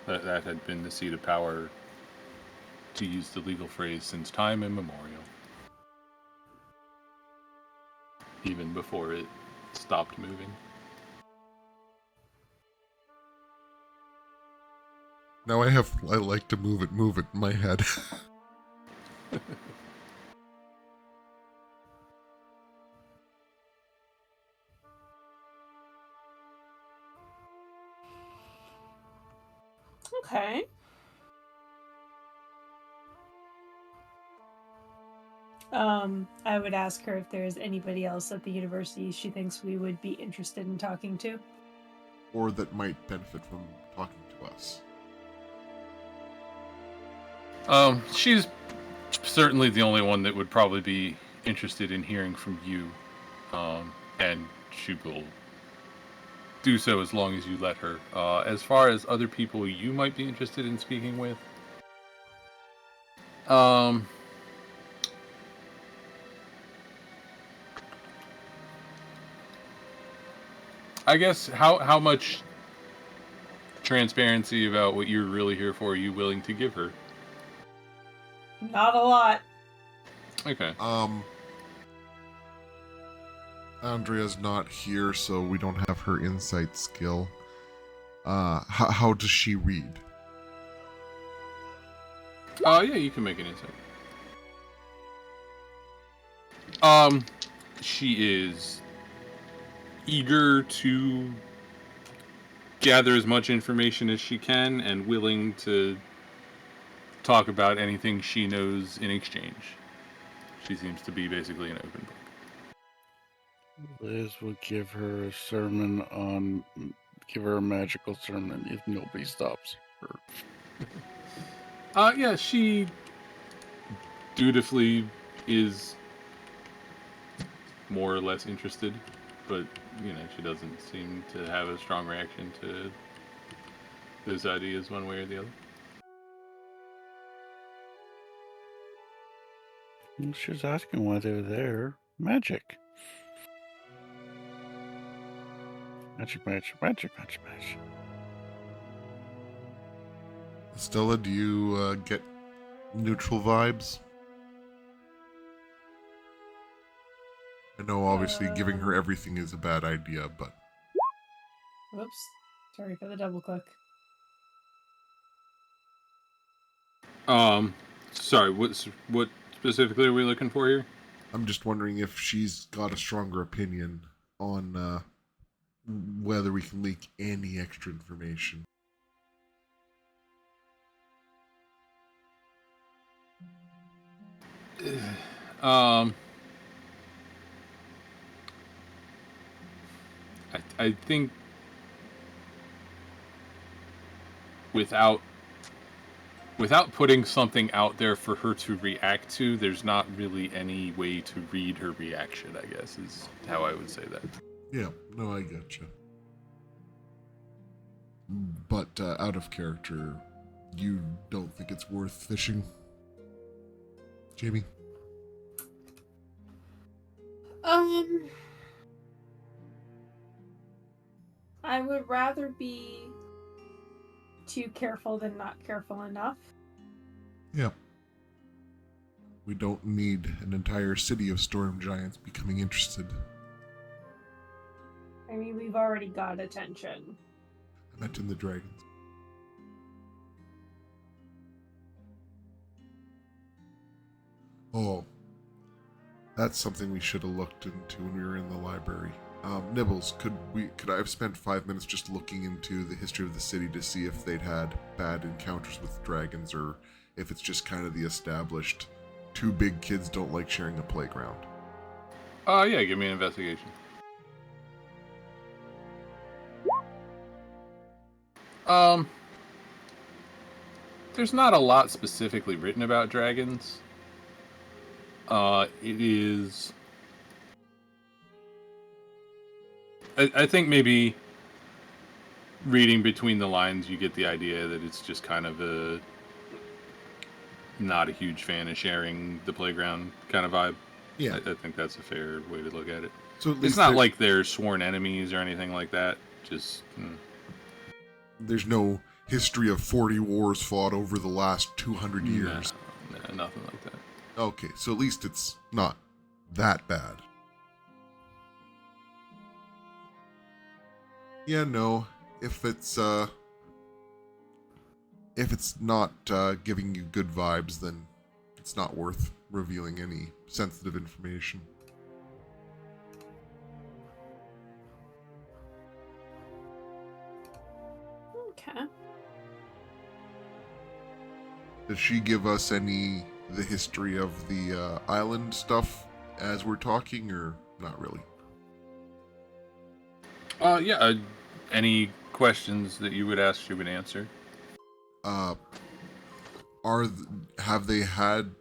That had been the seat of power, to use the legal phrase, since time immemorial. Even before it stopped moving. Now I like to move it in my head. Okay. I would ask her if there's anybody else at the university she thinks we would be interested in talking to. Or that might benefit from talking to us. She's certainly the only one that would probably be interested in hearing from you. And she will do so as long as you let her. As far as other people you might be interested in speaking with, I guess how much transparency about what you're really here for are you willing to give her? Not a lot. Okay. Andrea's not here, so we don't have her insight skill. How does she read? Yeah, you can make an insight. She is eager to gather as much information as she can and willing to talk about anything she knows in exchange. She seems to be basically an open book. Liz will give her a magical sermon if nobody stops her. Yeah, she dutifully is more or less interested, but, she doesn't seem to have a strong reaction to those ideas one way or the other. Well, she was asking why they were there. Magic. Magic. Stella, do you get neutral vibes? I know obviously giving her everything is a bad idea, but Whoops. Sorry for the double click. Sorry, what specifically are we looking for here? I'm just wondering if she's got a stronger opinion on whether we can leak any extra information. I think without putting something out there for her to react to, there's not really any way to read her reaction, I guess, is how I would say that. Yeah, no, I gotcha. But out of character, you don't think it's worth fishing? Jamie? I would rather be too careful than not careful enough. Yeah. We don't need an entire city of storm giants becoming interested. I mean, we've already got attention. I meant in the dragons. Oh, that's something we should have looked into when we were in the library. Nibbles, could I have spent 5 minutes just looking into the history of the city to see if they'd had bad encounters with dragons, or if it's just kind of the established two big kids don't like sharing a playground? Yeah, give me an investigation. There's not a lot specifically written about dragons. It is... I think maybe reading between the lines, you get the idea that it's just kind of not a huge fan of sharing the playground kind of vibe. Yeah. I think that's a fair way to look at it. So at least It's not like they're sworn enemies or anything like that. Just... there's no history of 40 wars fought over the last 200 years. No, nothing like that. Okay, so at least it's not that bad. Yeah, no. If it's not giving you good vibes, then it's not worth revealing any sensitive information. Okay. Does she give us the history of the island stuff as we're talking, or not really? Yeah. Any questions that you would ask, she would answer. Have they had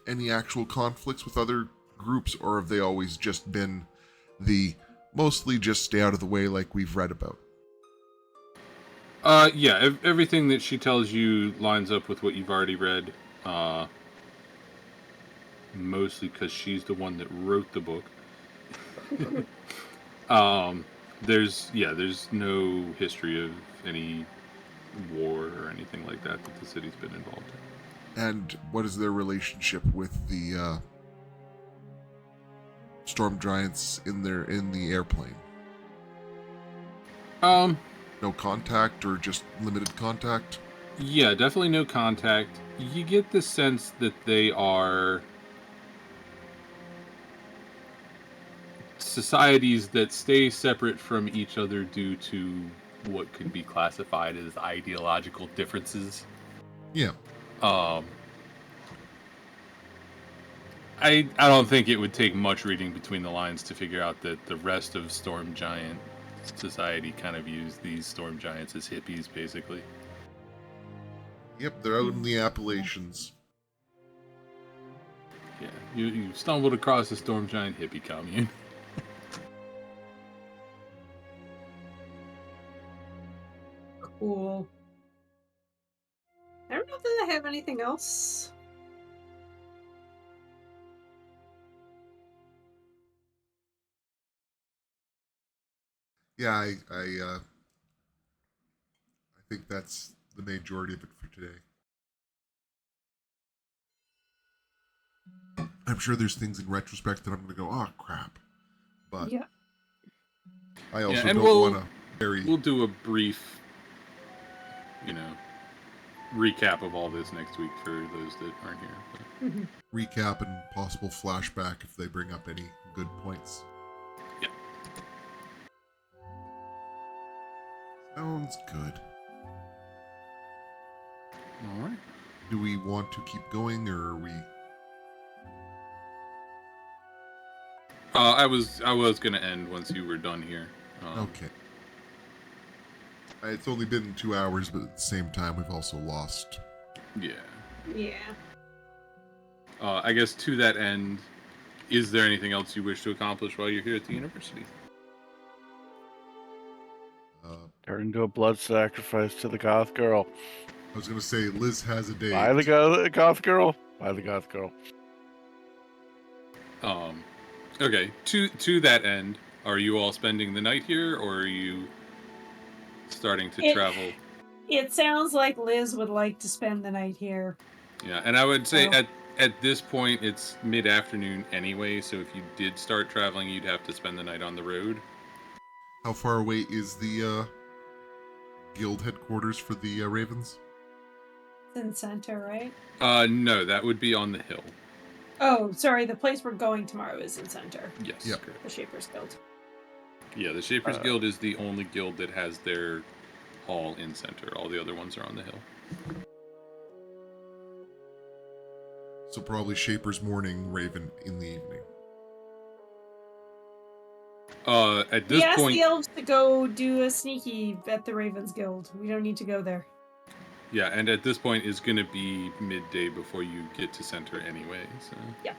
any actual conflicts with other groups, or have they always just been the mostly just stay out of the way like we've read about? Yeah, everything that she tells you lines up with what you've already read. Mostly because she's the one that wrote the book. There's no history of any war or anything like that the city's been involved in. And what is their relationship with the storm giants in the airplane? No contact, or just limited contact? Yeah, definitely no contact. You get the sense that they are societies that stay separate from each other due to what could be classified as ideological differences. Yeah. I don't think it would take much reading between the lines to figure out that the rest of Storm Giant society kind of views these Storm Giants as hippies, basically. Yep, they're out in the Appalachians. Yeah, you stumbled across a Storm Giant hippie commune. Cool. I don't know that I have anything else. yeah, I think that's the majority of it for today. I'm sure there's things in retrospect that I'm going to go, oh crap, but Yeah. I also and don't want to carry. We'll do a brief, recap of all this next week for those that aren't here. Mhm. Recap and possible flashback if they bring up any good points. Yeah. Sounds good. All right. Do we want to keep going, or are we? I was gonna end once you were done here. Okay. It's only been 2 hours, but at the same time, we've also lost. Yeah. Yeah. I guess to that end, is there anything else you wish to accomplish while you're here at the university? Turn into a blood sacrifice to the goth girl. I was going to say, Liz has a date. Buy the goth girl. Buy the goth girl. Okay. To that end, are you all spending the night here, or are you starting to travel? It sounds like Liz would like to spend the night here. Yeah, and I would say Oh. at this point it's mid-afternoon anyway, so if you did start traveling, you'd have to spend the night on the road. How far away is the guild headquarters for the Ravens? It's in center, right? No, that would be on the hill. Oh, sorry. The place we're going tomorrow is in center. Yes. Yep. Correct. The Shapers Guild. Yeah, the Shapers Guild is the only guild that has their hall in center. All the other ones are on the hill. So probably Shaper's morning, Raven in the evening. At We this asked point, the elves to go do a sneaky at the Ravens Guild. We don't need to go there. yeah, and at this point is going to be midday before you get to center anyway. So Yeah.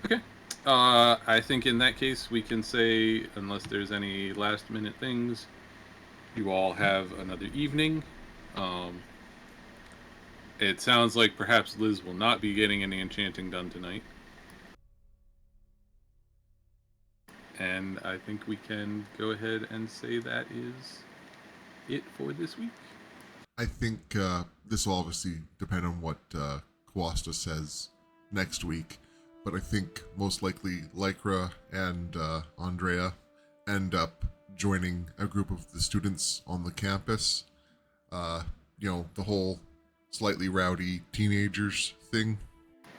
okay. I think in that case we can say, unless there's any last minute things, you all have another evening. It sounds like perhaps Liz will not be getting any enchanting done tonight. And I think we can go ahead and say that is it for this week. I think this will obviously depend on what Kawasta says next week, but I think most likely Lycra and Andrea end up joining a group of the students on the campus. The whole slightly rowdy teenagers thing.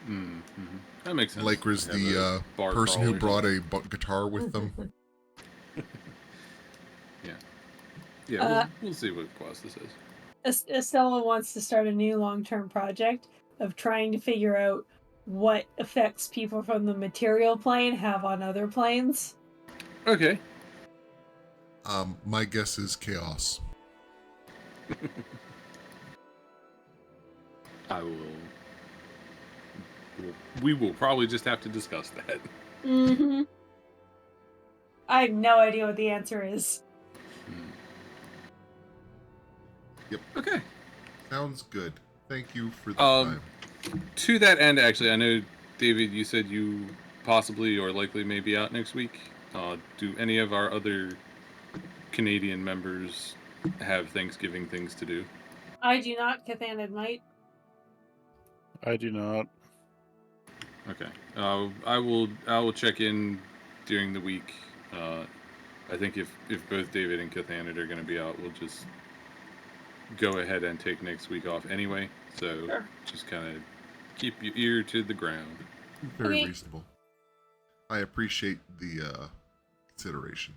Mm-hmm. That makes sense. Lycra's Have the a bar person crawl who or brought something. a guitar with them. Yeah, we'll see what Quasta says. Estella wants to start a new long-term project of trying to figure out what effects people from the material plane have on other planes. Okay. My guess is chaos. We will probably just have to discuss that. Mm-hmm. I have no idea what the answer is. Yep. Okay. Sounds good. Thank you for the Um, time. To that end, actually, I know, David, you said you possibly or likely may be out next week. Do any of our other Canadian members have Thanksgiving things to do? I do not. Cathanid might. I do not. Okay. I will check in during the week. I think if both David and Cathanid are going to be out, we'll just go ahead and take next week off anyway. So Sure. just kind of keep your ear to the ground. Very Okay. reasonable. I appreciate the consideration.